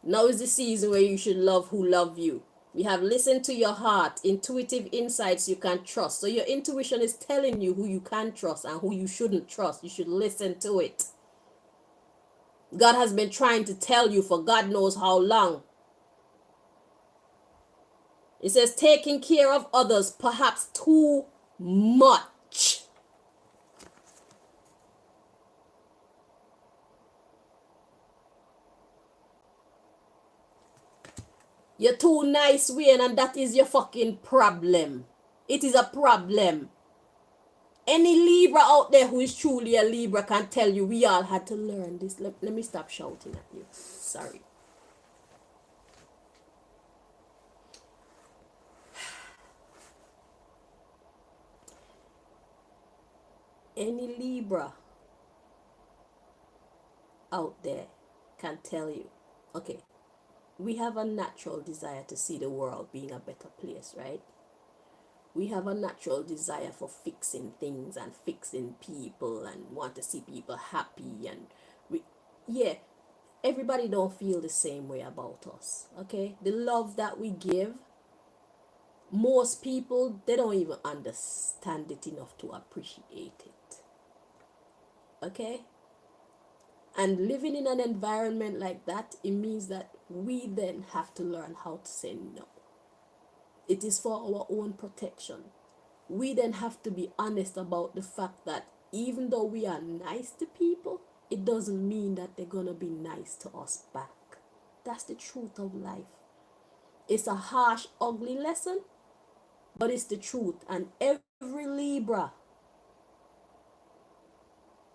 Now is the season where you should love who love you. We have listened to your heart, intuitive insights you can trust. So your intuition is telling you who you can trust and who you shouldn't trust. You should listen to it. God has been trying to tell you for God knows how long. It says taking care of others, perhaps too much. You're too nice, Wayne, and that is your fucking problem. It is a problem. Any Libra out there who is truly a Libra can tell you we all had to learn this. Let me stop shouting at you. Sorry. Any Libra out there can tell you, okay, we have a natural desire to see the world being a better place, right? We have a natural desire for fixing things and fixing people and want to see people happy, and everybody don't feel the same way about us, okay? The love that we give, most people, they don't even understand it enough to appreciate it, okay? And living in an environment like that, it means that we then have to learn how to say no. It is for our own protection. We then have to be honest about the fact that even though we are nice to people, it doesn't mean that they're going to be nice to us back. That's the truth of life. It's a harsh, ugly lesson, but it's the truth. And every Libra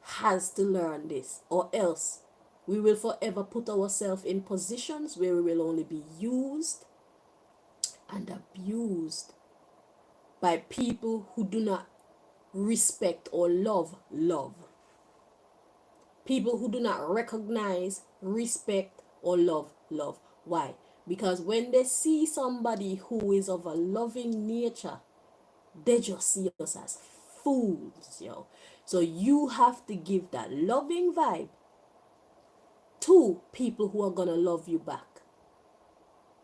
has to learn this, or else we will forever put ourselves in positions where we will only be used and abused by people who do not respect or love. People who do not recognize, respect, or love. Why? Because when they see somebody who is of a loving nature, they just see us as fools, yo. So you have to give that loving vibe to people who are gonna love you back.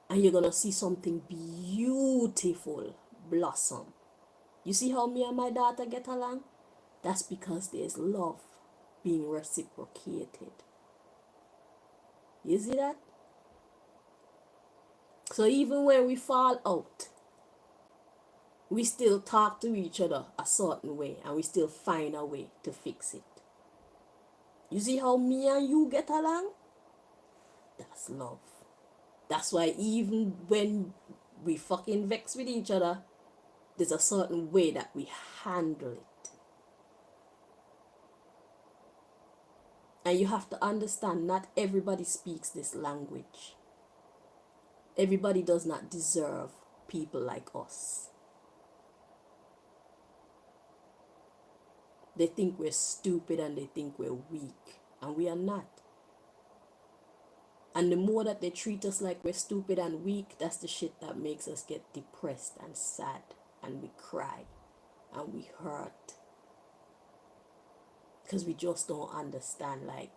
And you're gonna see something beautiful blossom. You see how me and my daughter get along? That's because there's love being reciprocated. You see that? So even when we fall out, we still talk to each other a certain way and we still find a way to fix it. You see how me and you get along? That's love. That's why even when we fucking vex with each other, there's a certain way that we handle it. And you have to understand, not everybody speaks this language. Everybody does not deserve people like us. They think we're stupid and they think we're weak. And we are not. And the more that they treat us like we're stupid and weak, that's the shit that makes us get depressed and sad. And we cry. And we hurt. Because we just don't understand, like,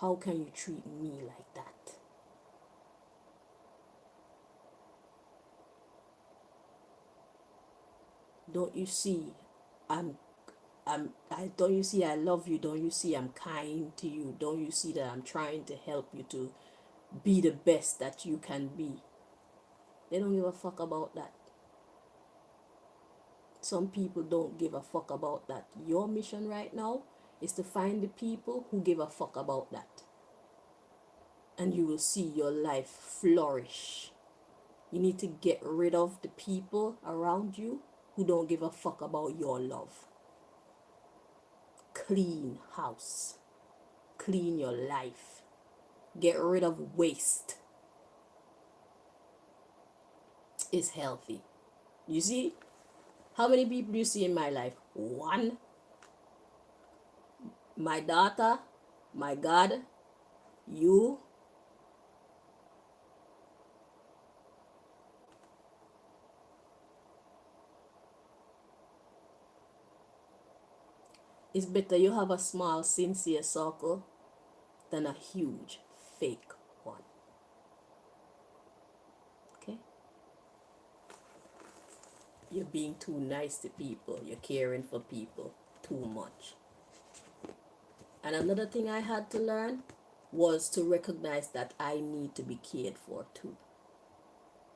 how can you treat me like that? Don't you see don't you see I love you? Don't you see I'm kind to you? Don't you see that I'm trying to help you to be the best that you can be? They don't give a fuck about that. Some people don't give a fuck about that. Your mission right now is to find the people who give a fuck about that. And you will see your life flourish. You need to get rid of the people around you who don't give a fuck about your love. Clean house. Clean your life. Get rid of waste. It's healthy. You see? How many people do you see in my life? One. My daughter. My God. You. It's better you have a small, sincere circle than a huge, fake one. Okay? You're being too nice to people. You're caring for people too much. And another thing I had to learn was to recognize that I need to be cared for too.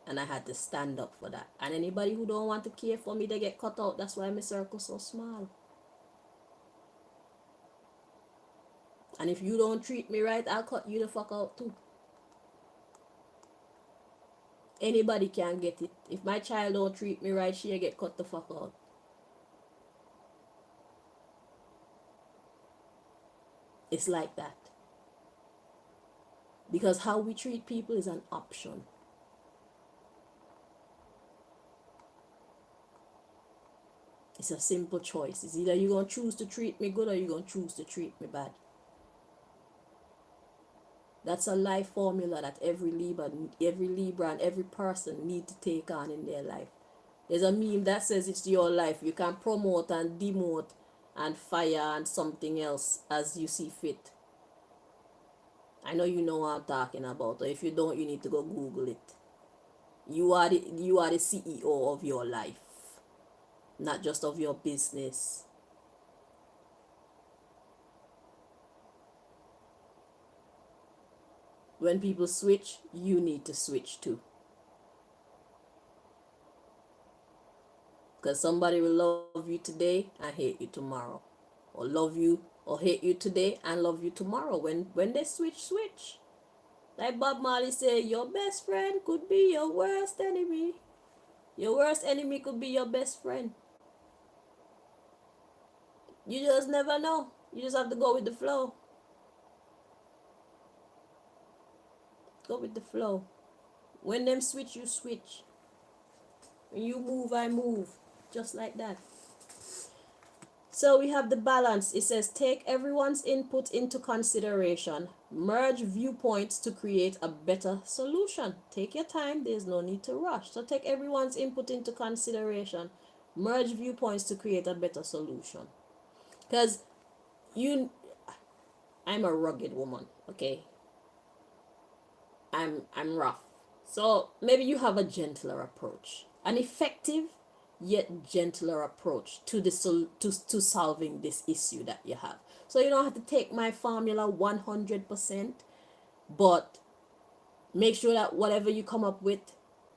And I had to stand up for that. And anybody who don't want to care for me, they get cut out. That's why my circle so small. And if you don't treat me right, I'll cut you the fuck out too. Anybody can get it. If my child don't treat me right, she'll get cut the fuck out. It's like that. Because how we treat people is an option. It's a simple choice. It's either you're going to choose to treat me good or you're going to choose to treat me bad. That's a life formula that every Libra and every person need to take on in their life. There's a meme that says it's your life. You can promote and demote and fire and something else as you see fit. I know you know what I'm talking about. Or if you don't, you need to go Google it. You are the CEO of your life, not just of your business. When people switch, you need to switch too. Because somebody will love you today and hate you tomorrow. Or love you or hate you today and love you tomorrow. When they switch. Like Bob Marley say, your best friend could be your worst enemy. Your worst enemy could be your best friend. You just never know. You just have to go with the flow. Go with the flow. When them switch, you switch. When you move, I move. Just like that. So we have the balance. It says take everyone's input into consideration. Merge viewpoints to create a better solution. Take your time. There's no need to rush. So take everyone's input into consideration. Merge viewpoints to create a better solution. Because I'm a rugged woman, okay? I'm rough. So maybe you have a gentler approach. An effective yet gentler approach to the to solving this issue that you have. So you don't have to take my formula 100%, but make sure that whatever you come up with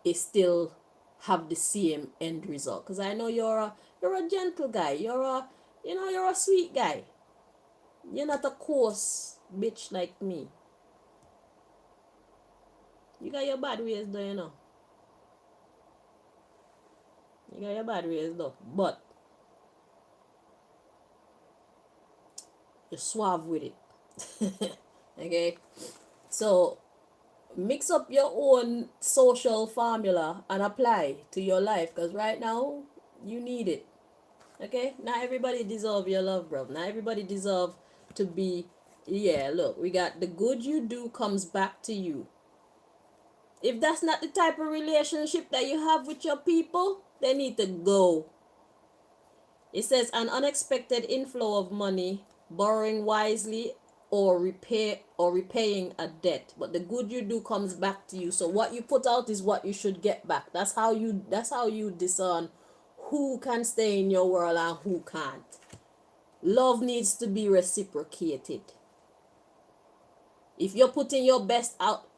is still have the same end result. Because I know you're a gentle guy. You're a sweet guy. You're not a coarse bitch like me. You got your bad ways though, you know. You got your bad ways though. But you're suave with it. Okay? So mix up your own social formula and apply to your life. Because right now, you need it. Okay? Not everybody deserve your love, bro. Not everybody deserve to be. Yeah, look, we got the good you do comes back to you. If that's not the type of relationship that you have with your people, they need to go. It says an unexpected inflow of money, borrowing wisely, or repaying a debt. But the good you do comes back to you. So what you put out is what you should get back. That's how you discern who can stay in your world and who can't. Love needs to be reciprocated. If you're putting your best out,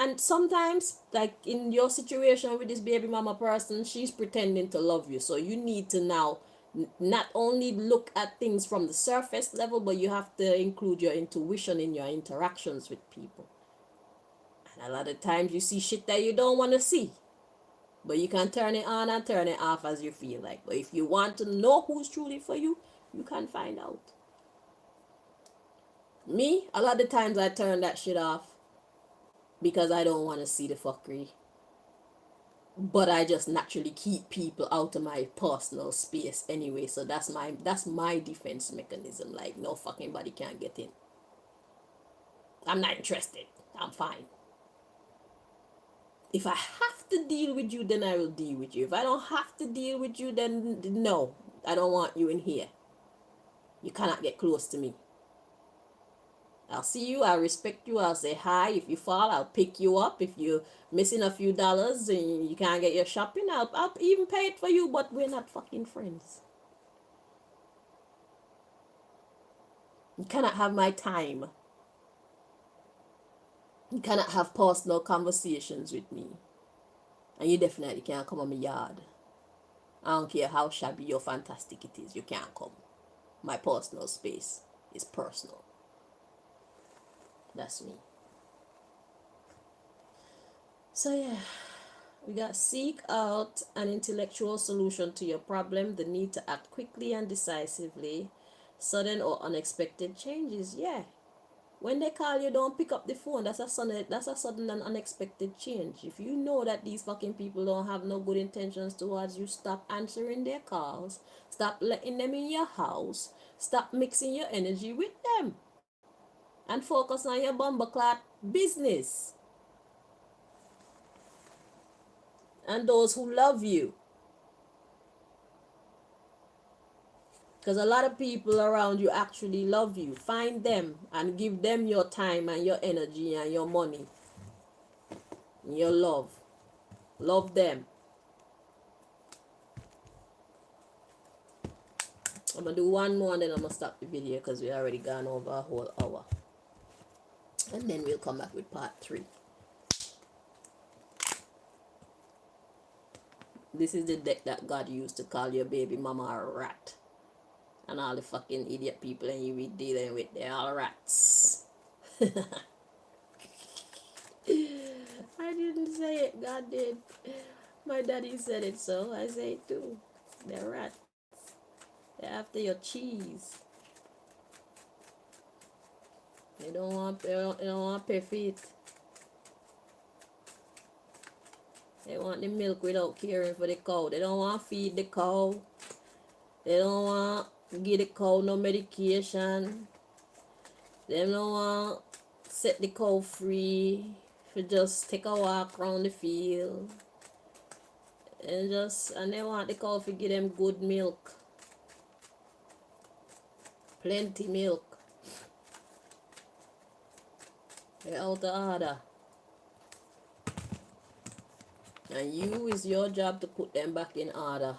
and sometimes, like in your situation with this baby mama person, she's pretending to love you. So you need to now not only look at things from the surface level, but you have to include your intuition in your interactions with people. And a lot of times you see shit that you don't want to see, but you can turn it on and turn it off as you feel like. But if you want to know who's truly for you, you can find out. Me, a lot of times I turn that shit off because I don't want to see the fuckery. But I just naturally keep people out of my personal space anyway. So that's my defense mechanism. Like, no fucking body can get in. I'm not interested. I'm fine. If I have to deal with you, then I will deal with you. If I don't have to deal with you, then no, I don't want you in here. You cannot get close to me. I'll see you, I'll respect you, I'll say hi. If you fall, I'll pick you up. If you're missing a few dollars and you can't get your shopping, I'll even pay it for you, but we're not fucking friends. You cannot have my time. You cannot have personal conversations with me. And you definitely can't come on my yard. I don't care how shabby or fantastic it is, you can't come. My personal space is personal. That's me. So yeah, we got seek out an intellectual solution to your problem, the need to act quickly and decisively, sudden or unexpected changes. Yeah. When they call you, don't pick up the phone. That's a sudden and unexpected change. If you know that these fucking people don't have no good intentions towards you, stop answering their calls. Stop letting them in your house. Stop mixing your energy with them. And focus on your bumbleclot business. And those who love you. Because a lot of people around you actually love you. Find them and give them your time and your energy and your money. And your love. Love them. I'm going to do one more and then I'm going to stop the video because we already gone over a whole hour. And then we'll come back with part 3. This is the deck that God used to call your baby mama a rat. And all the fucking idiot people and you be dealing with, they're all rats. God did. My daddy said it, so I say it too. They're rats. They're after your cheese. They don't want pay for it. They want the milk without caring for the cow. They don't want to feed the cow. They don't want to give the cow no medication. They don't want to set the cow free for just take a walk around the field. And they want the cow to give them good milk. Plenty milk. They're out of order. And it's your job to put them back in order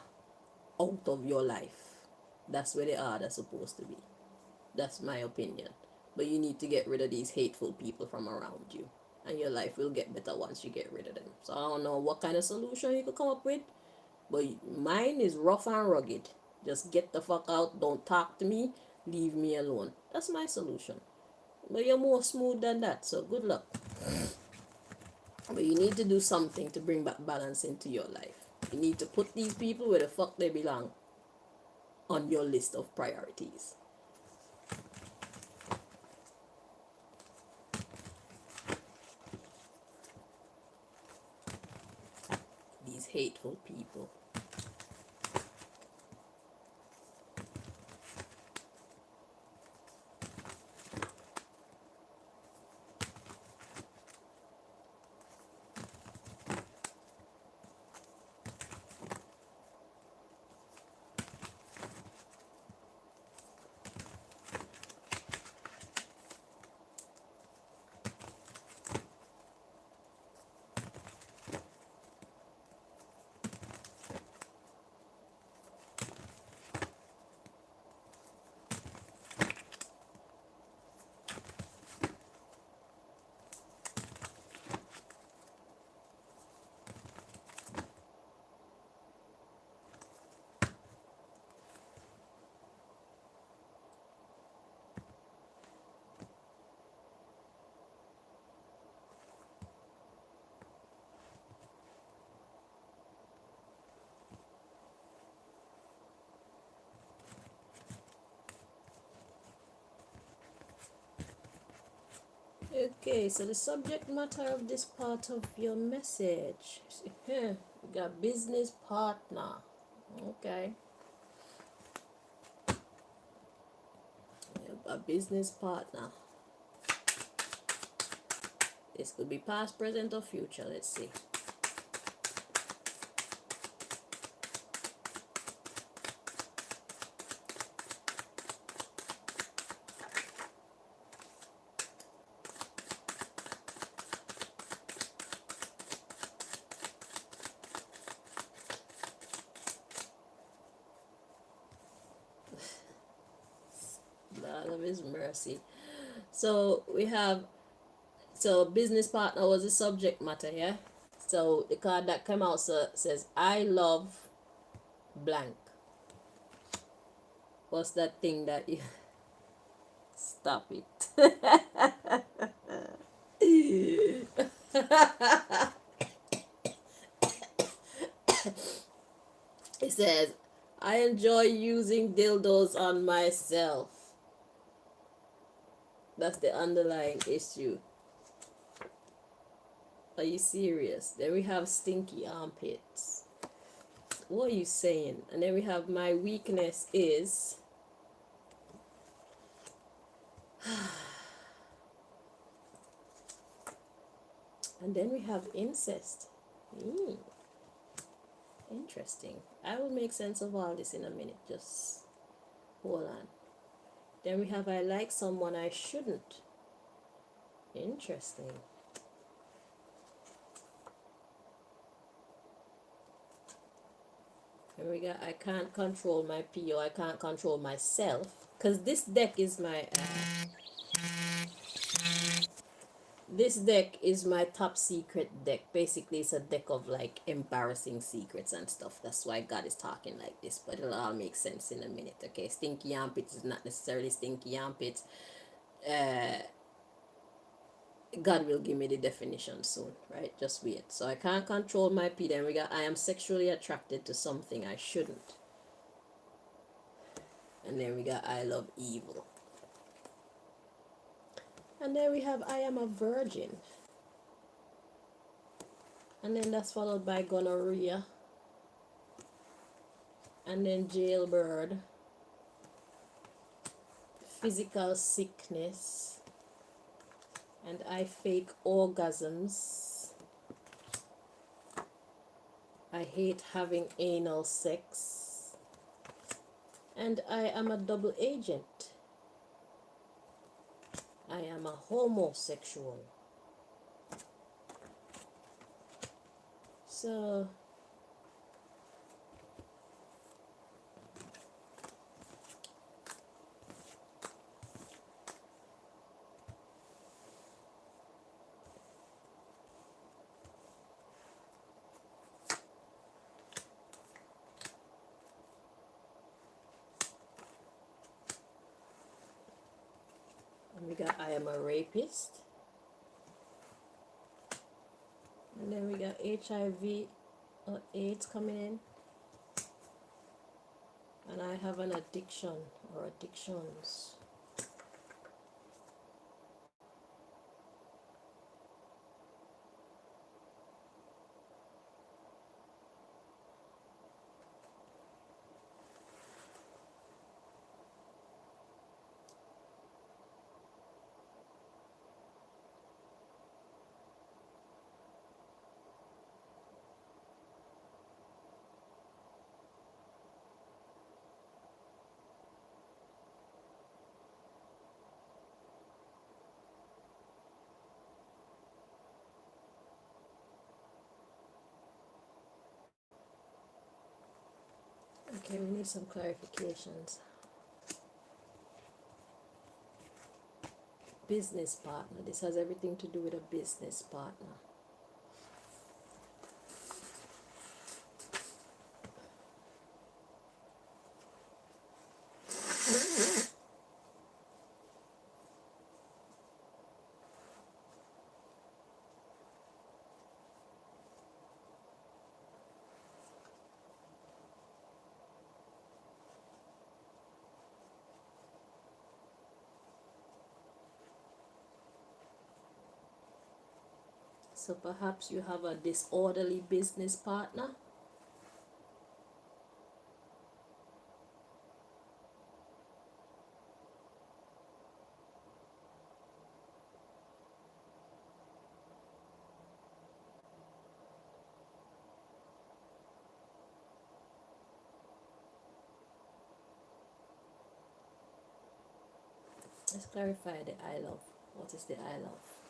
out of your life. That's where the order's supposed to be. That's my opinion. But you need to get rid of these hateful people from around you. And your life will get better once you get rid of them. So I don't know what kind of solution you could come up with. But mine is rough and rugged. Just get the fuck out. Don't talk to me. Leave me alone. That's my solution. But you're more smooth than that. So good luck. But you need to do something to bring back balance into your life. You need to put these people where the fuck they belong on your list of priorities. These hateful people. Okay, so the subject matter of this part of your message. You got business partner. Okay. A business partner. This could be past, present, or future. Let's see. Lord of His mercy. So we have, so business partner was the subject matter, yeah? So the card that came out says, I love blank. What's that thing that you... Stop it. It says, I enjoy using dildos on myself. That's the underlying issue. Are you serious? Then we have stinky armpits. What are you saying? And then we have my weakness is... And then we have incest. Interesting. I will make sense of all this in a minute. Just hold on. Then we have I like someone I shouldn't. Interesting. And we got I can't control my PO. I can't control myself. Because this deck is my... this deck is my top secret deck. Basically, it's a deck of like embarrassing secrets and stuff. That's why God is talking like this. But it'll all make sense in a minute. Okay, stinky armpits is not necessarily stinky armpits. God will give me the definition soon, right? Just wait. So I can't control my P. Then we got I am sexually attracted to something I shouldn't. And then we got I love evil. And then we have I am a virgin. And then that's followed by gonorrhea. And then jailbird. Physical sickness. And I fake orgasms. I hate having anal sex. And I am a double agent. I am a homosexual. So we got I am a rapist. And then we got HIV or AIDS coming in. And I have an addiction or addictions. Okay, we need some clarifications. Business partner. This has everything to do with a business partner. So perhaps you have a disorderly business partner. Let's clarify the I love. What is the I love?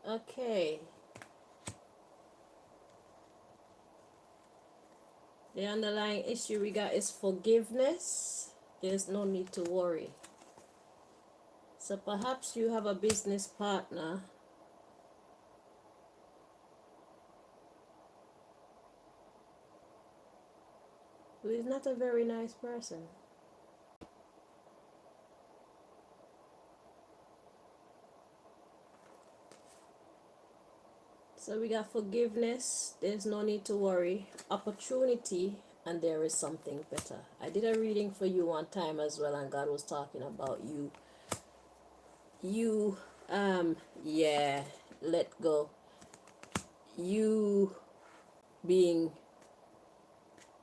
Okay. The underlying issue we got is forgiveness. There's no need to worry. So perhaps you have a business partner who is not a very nice person. So we got forgiveness, there's no need to worry, opportunity, and there is something better. I did a reading for you one time as well, and God was talking about you, yeah, let go. You being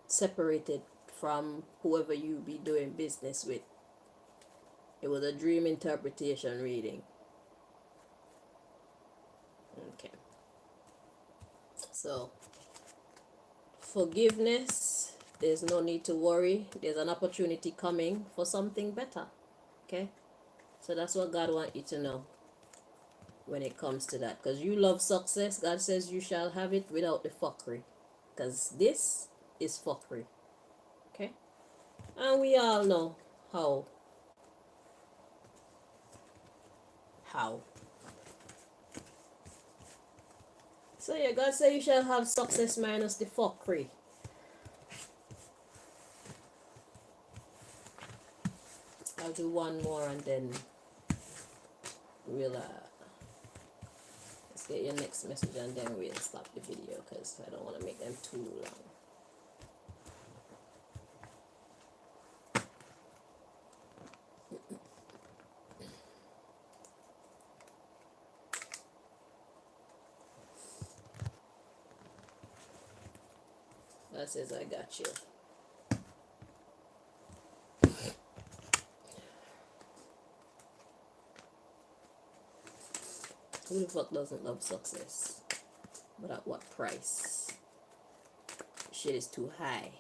separated from whoever you be doing business with. It was a dream interpretation reading. Okay. So, forgiveness, there's no need to worry. There's an opportunity coming for something better. Okay? So that's what God wants you to know when it comes to that. Because you love success, God says you shall have it without the fuckery. Because this is fuckery. Okay? And we all know how. How. So yeah, God says you shall have success minus the fuckery. I'll do one more and then we'll let's get your next message and then we'll stop the video because I don't want to make them too long. That says I got you. Who the fuck doesn't love success? But at what price? Shit is too high.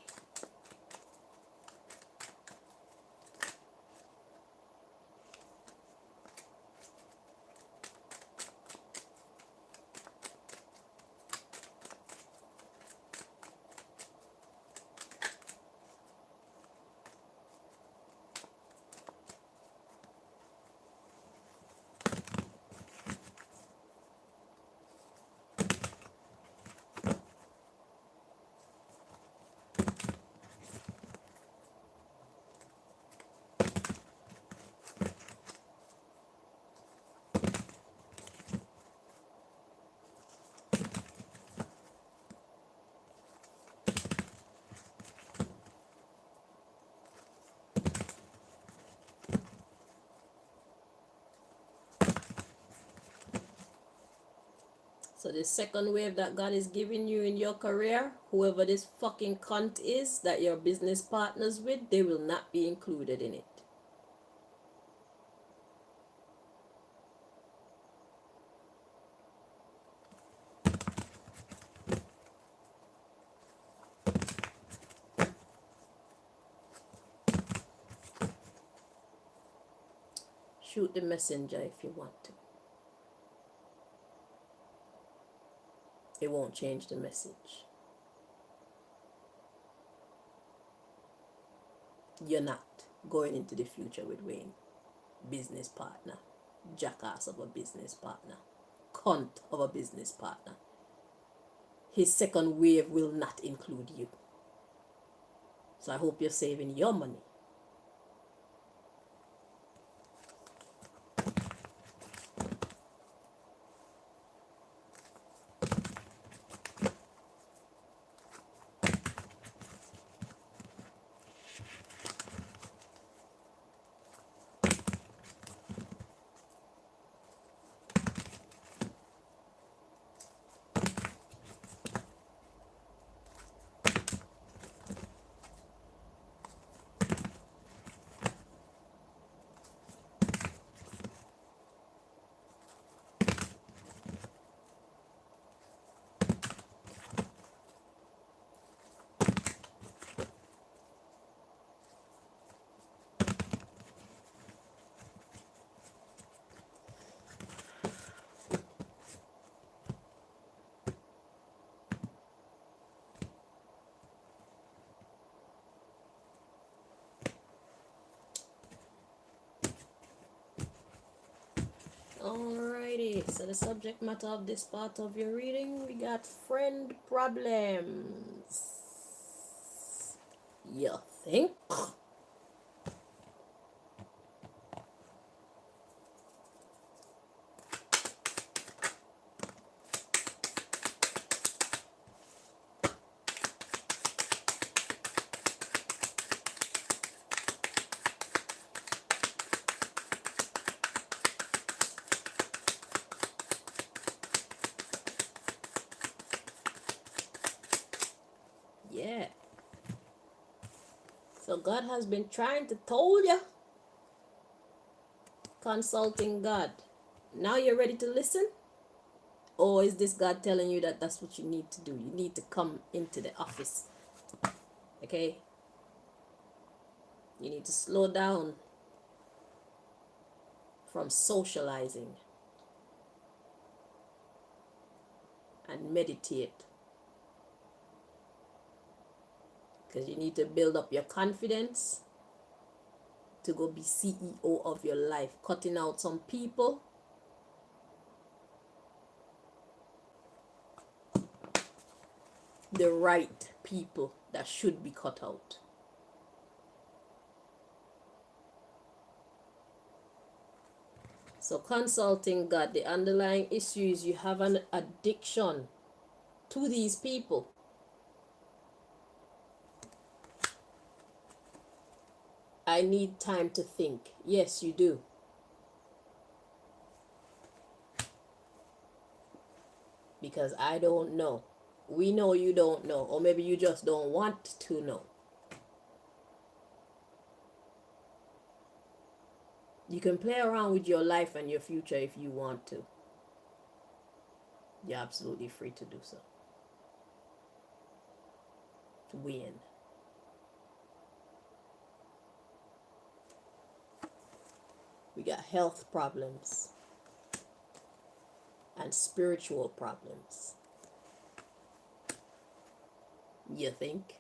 So the second wave that God is giving you in your career, whoever this fucking cunt is that you're business partners with, they will not be included in it. Shoot the messenger if you want to. It won't change the message. You're not going into the future with Wayne. Business partner. Jackass of a business partner. Cunt of a business partner. His second wave will not include you. So I hope you're saving your money. Alrighty, so the subject matter of this part of your reading, we got friend problems. You think? Yeah. So God has been trying to told you. Consulting God. Now you're ready to listen? Or is this God telling you that that's what you need to do? You need to come into the office. Okay? You need to slow down from socializing and meditate. Because you need to build up your confidence to go be CEO of your life. Cutting out some people. The right people that should be cut out. So consulting God, the underlying issue is you have an addiction to these people. I need time to think. Yes, you do. Because I don't know. We know you don't know. Or maybe you just don't want to know. You can play around with your life and your future if you want to. You're absolutely free to do so. To win. We got health problems and spiritual problems. You think?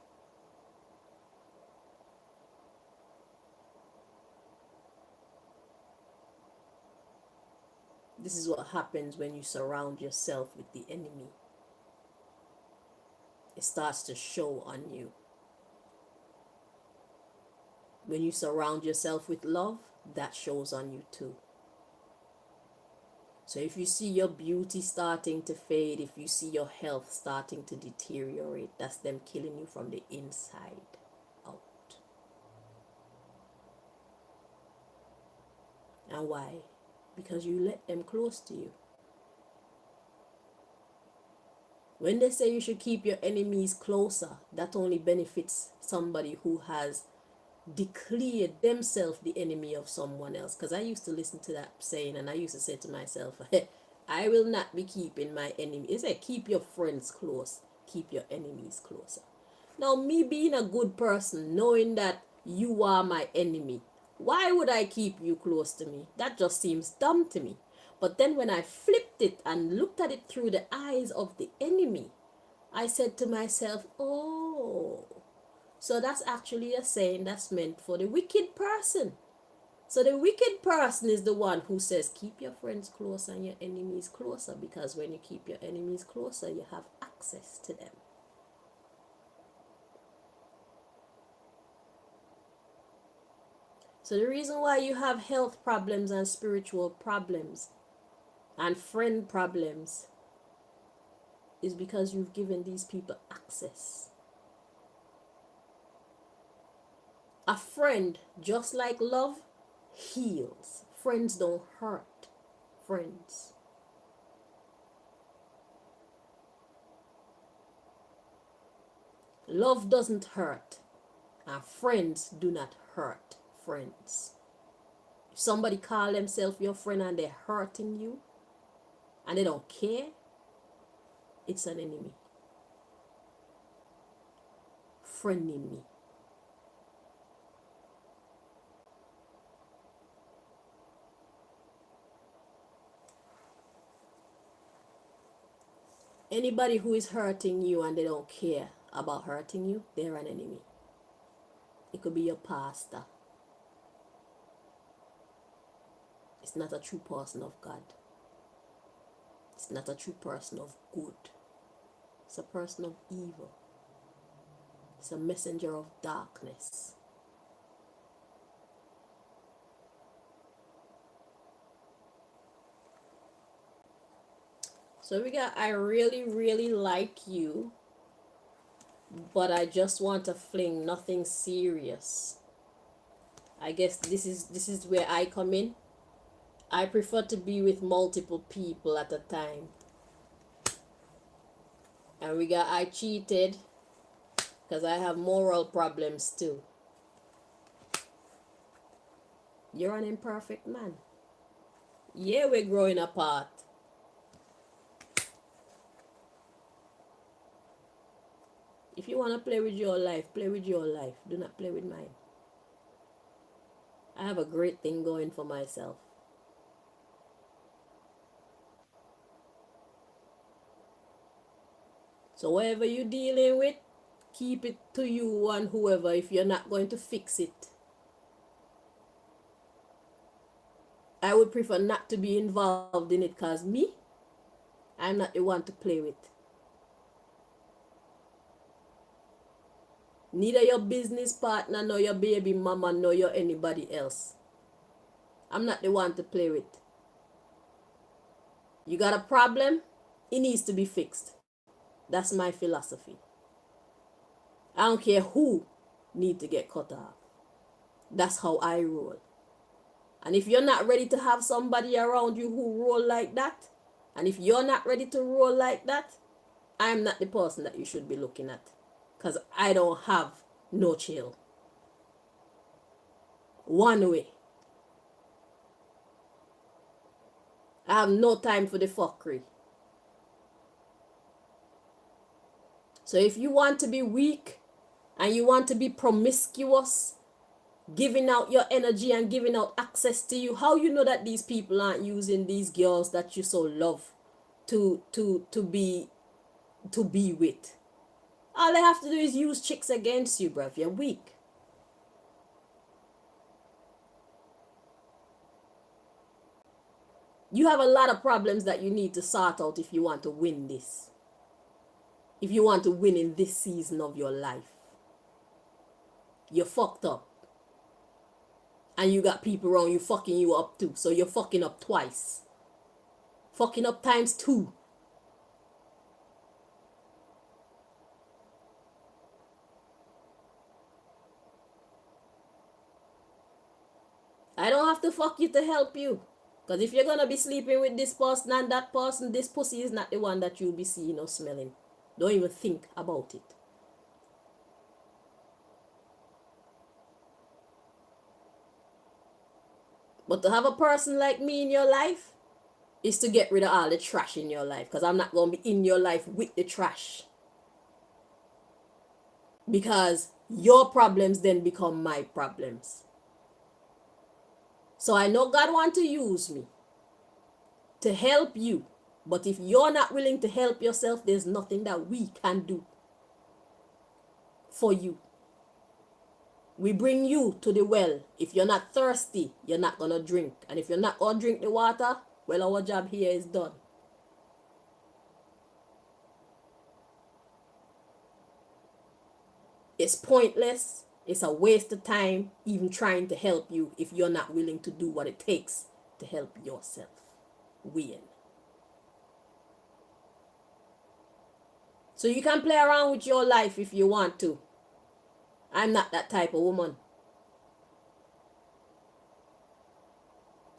This is what happens when you surround yourself with the enemy. It starts to show on you. When you surround yourself with love, that shows on you too. So if you see your beauty starting to fade, if you see your health starting to deteriorate, that's them killing you from the inside out. And why? Because you let them close to you. When they say you should keep your enemies closer, that only benefits somebody who has declared themselves the enemy of someone else. Because I used to listen to that saying and I used to say to myself, I will not be keeping my enemy. It said, keep your friends close, keep your enemies closer. Now, me being a good person, knowing that you are my enemy, why would I keep you close to me? That just seems dumb to me. But then when I flipped it and looked at it through the eyes of the enemy, I said to myself, oh, so that's actually a saying that's meant for the wicked person. So the wicked person is the one who says, keep your friends closer and your enemies closer, because when you keep your enemies closer, you have access to them. So the reason why you have health problems and spiritual problems and friend problems is because you've given these people access. A friend, just like love, heals. Friends don't hurt. Friends. Love doesn't hurt. And friends do not hurt friends. If somebody call themselves your friend and they're hurting you and they don't care, it's an enemy. Frenemy. Anybody who is hurting you and they don't care about hurting you, they're an enemy. It could be your pastor. It's not a true person of God. It's not a true person of good. It's a person of evil. It's a messenger of darkness. So we got, I really, really like you, but I just want to fling, nothing serious. I guess this is where I come in. I prefer to be with multiple people at a time. And we got, I cheated because I have moral problems too. You're an imperfect man. Yeah, we're growing apart. If you want to play with your life, play with your life. Do not play with mine. I have a great thing going for myself. So whatever you're dealing with, keep it to you and whoever if you're not going to fix it. I would prefer not to be involved in it because me, I'm not the one to play with. Neither your business partner, nor your baby mama, nor your anybody else. I'm not the one to play with. You got a problem? It needs to be fixed. That's my philosophy. I don't care who need to get cut off. That's how I roll. And if you're not ready to have somebody around you who roll like that, and if you're not ready to roll like that, I'm not the person that you should be looking at. Because I don't have no chill. One way. I have no time for the fuckery. So if you want to be weak and you want to be promiscuous, giving out your energy and giving out access to you, how you know that these people aren't using these girls that you so love to be with? All they have to do is use chicks against you, bruv. You're weak. You have a lot of problems that you need to sort out if you want to win this. If you want to win in this season of your life. You're fucked up. And you got people around you fucking you up too. So you're fucking up twice. Fucking up times 2. I don't have to fuck you to help you. Because if you're going to be sleeping with this person and that person, this pussy is not the one that you'll be seeing or smelling. Don't even think about it. But to have a person like me in your life is to get rid of all the trash in your life. Because I'm not going to be in your life with the trash. Because your problems then become my problems. So I know God wants to use me to help you. But if you're not willing to help yourself, there's nothing that we can do for you. We bring you to the well. If you're not thirsty, you're not going to drink. And if you're not going to drink the water, well, our job here is done. It's pointless. It's a waste of time even trying to help you if you're not willing to do what it takes to help yourself win. So you can play around with your life if you want to. I'm not that type of woman.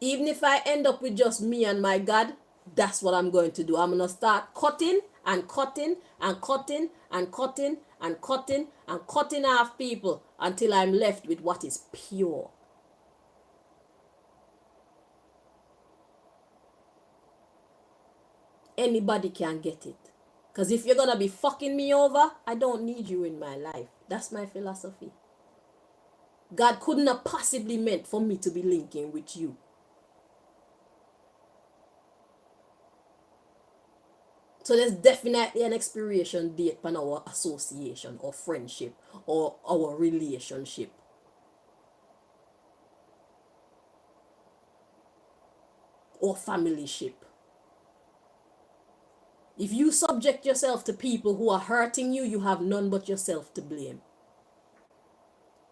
Even if I end up with just me and my God, that's what I'm going to do. I'm going to start cutting and cutting and cutting and cutting and cutting and cutting off people until I'm left with what is pure. Anybody can get it. Because if you're going to be fucking me over, I don't need you in my life. That's my philosophy. God couldn't have possibly meant for me to be linking with you. So there's definitely an expiration date on our association or friendship or our relationship. Or familyship. If you subject yourself to people who are hurting you, you have none but yourself to blame.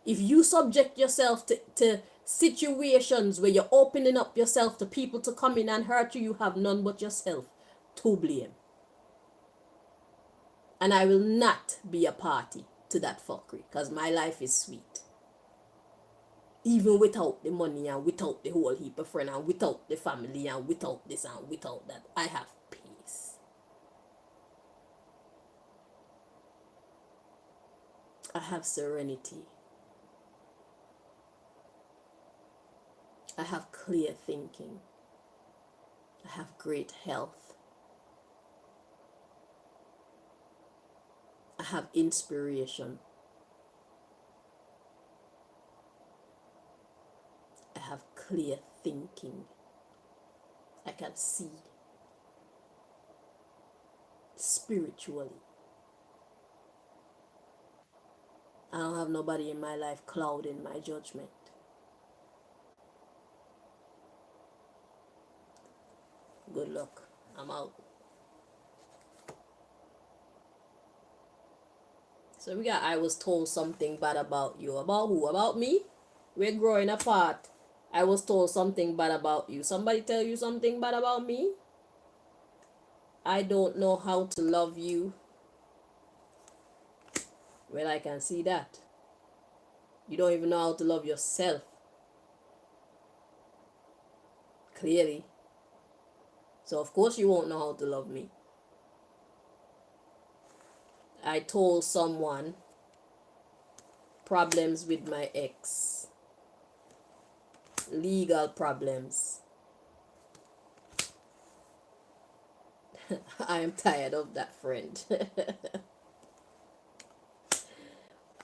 If you subject yourself to situations where you're opening up yourself to people to come in and hurt you, you have none but yourself to blame. And I will not be a party to that fuckery, because my life is sweet. Even without the money and without the whole heap of friends and without the family and without this and without that, I have peace. I have serenity. I have clear thinking. I have great health. I have inspiration. I have clear thinking. I can see spiritually. I don't have nobody in my life clouding my judgment. Good luck. I'm out. So we got, I was told something bad about you. About who? About me? We're growing apart. I was told something bad about you. Somebody tell you something bad about me? I don't know how to love you. Well, I can see that. You don't even know how to love yourself. Clearly. So of course you won't know how to love me. I told someone problems with my ex. Legal problems. I am tired of that, friend.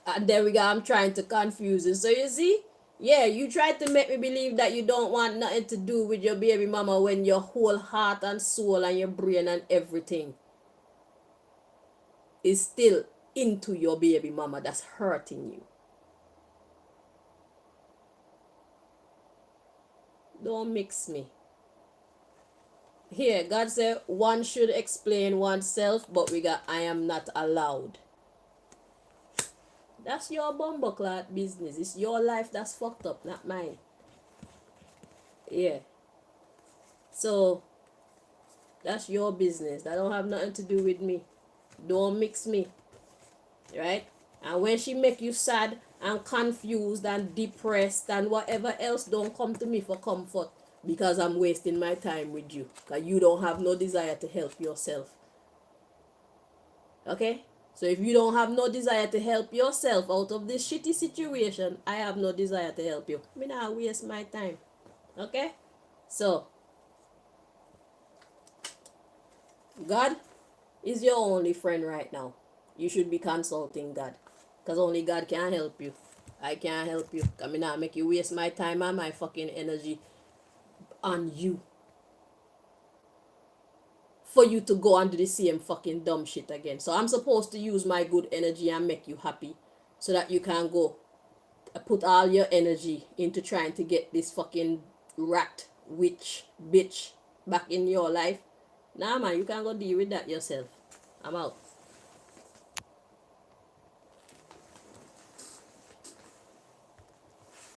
And there we go, I'm trying to confuse you. So you see, yeah, you tried to make me believe that you don't want nothing to do with your baby mama when your whole heart and soul and your brain and everything is still into your baby mama that's hurting you. Don't mix me. Here, God said one should explain oneself, but we got I am not allowed. That's your bumbleclad business. It's your life that's fucked up, not mine. Yeah. So, that's your business. That don't have nothing to do with me. Don't mix me. Right? And when she make you sad and confused and depressed and whatever else, don't come to me for comfort, because I'm wasting my time with you. Because you don't have no desire to help yourself. Okay? So if you don't have no desire to help yourself out of this shitty situation, I have no desire to help you. I mean, I waste my time. Okay? So, God is your only friend right now. You should be consulting God. Because only God can help you. I can't help you. I mean, I make you waste my time and my fucking energy on you. For you to go and do the same fucking dumb shit again. So I'm supposed to use my good energy and make you happy, so that you can go put all your energy into trying to get this fucking rat, witch, bitch back in your life. Nah, man, you can go deal with that yourself. I'm out.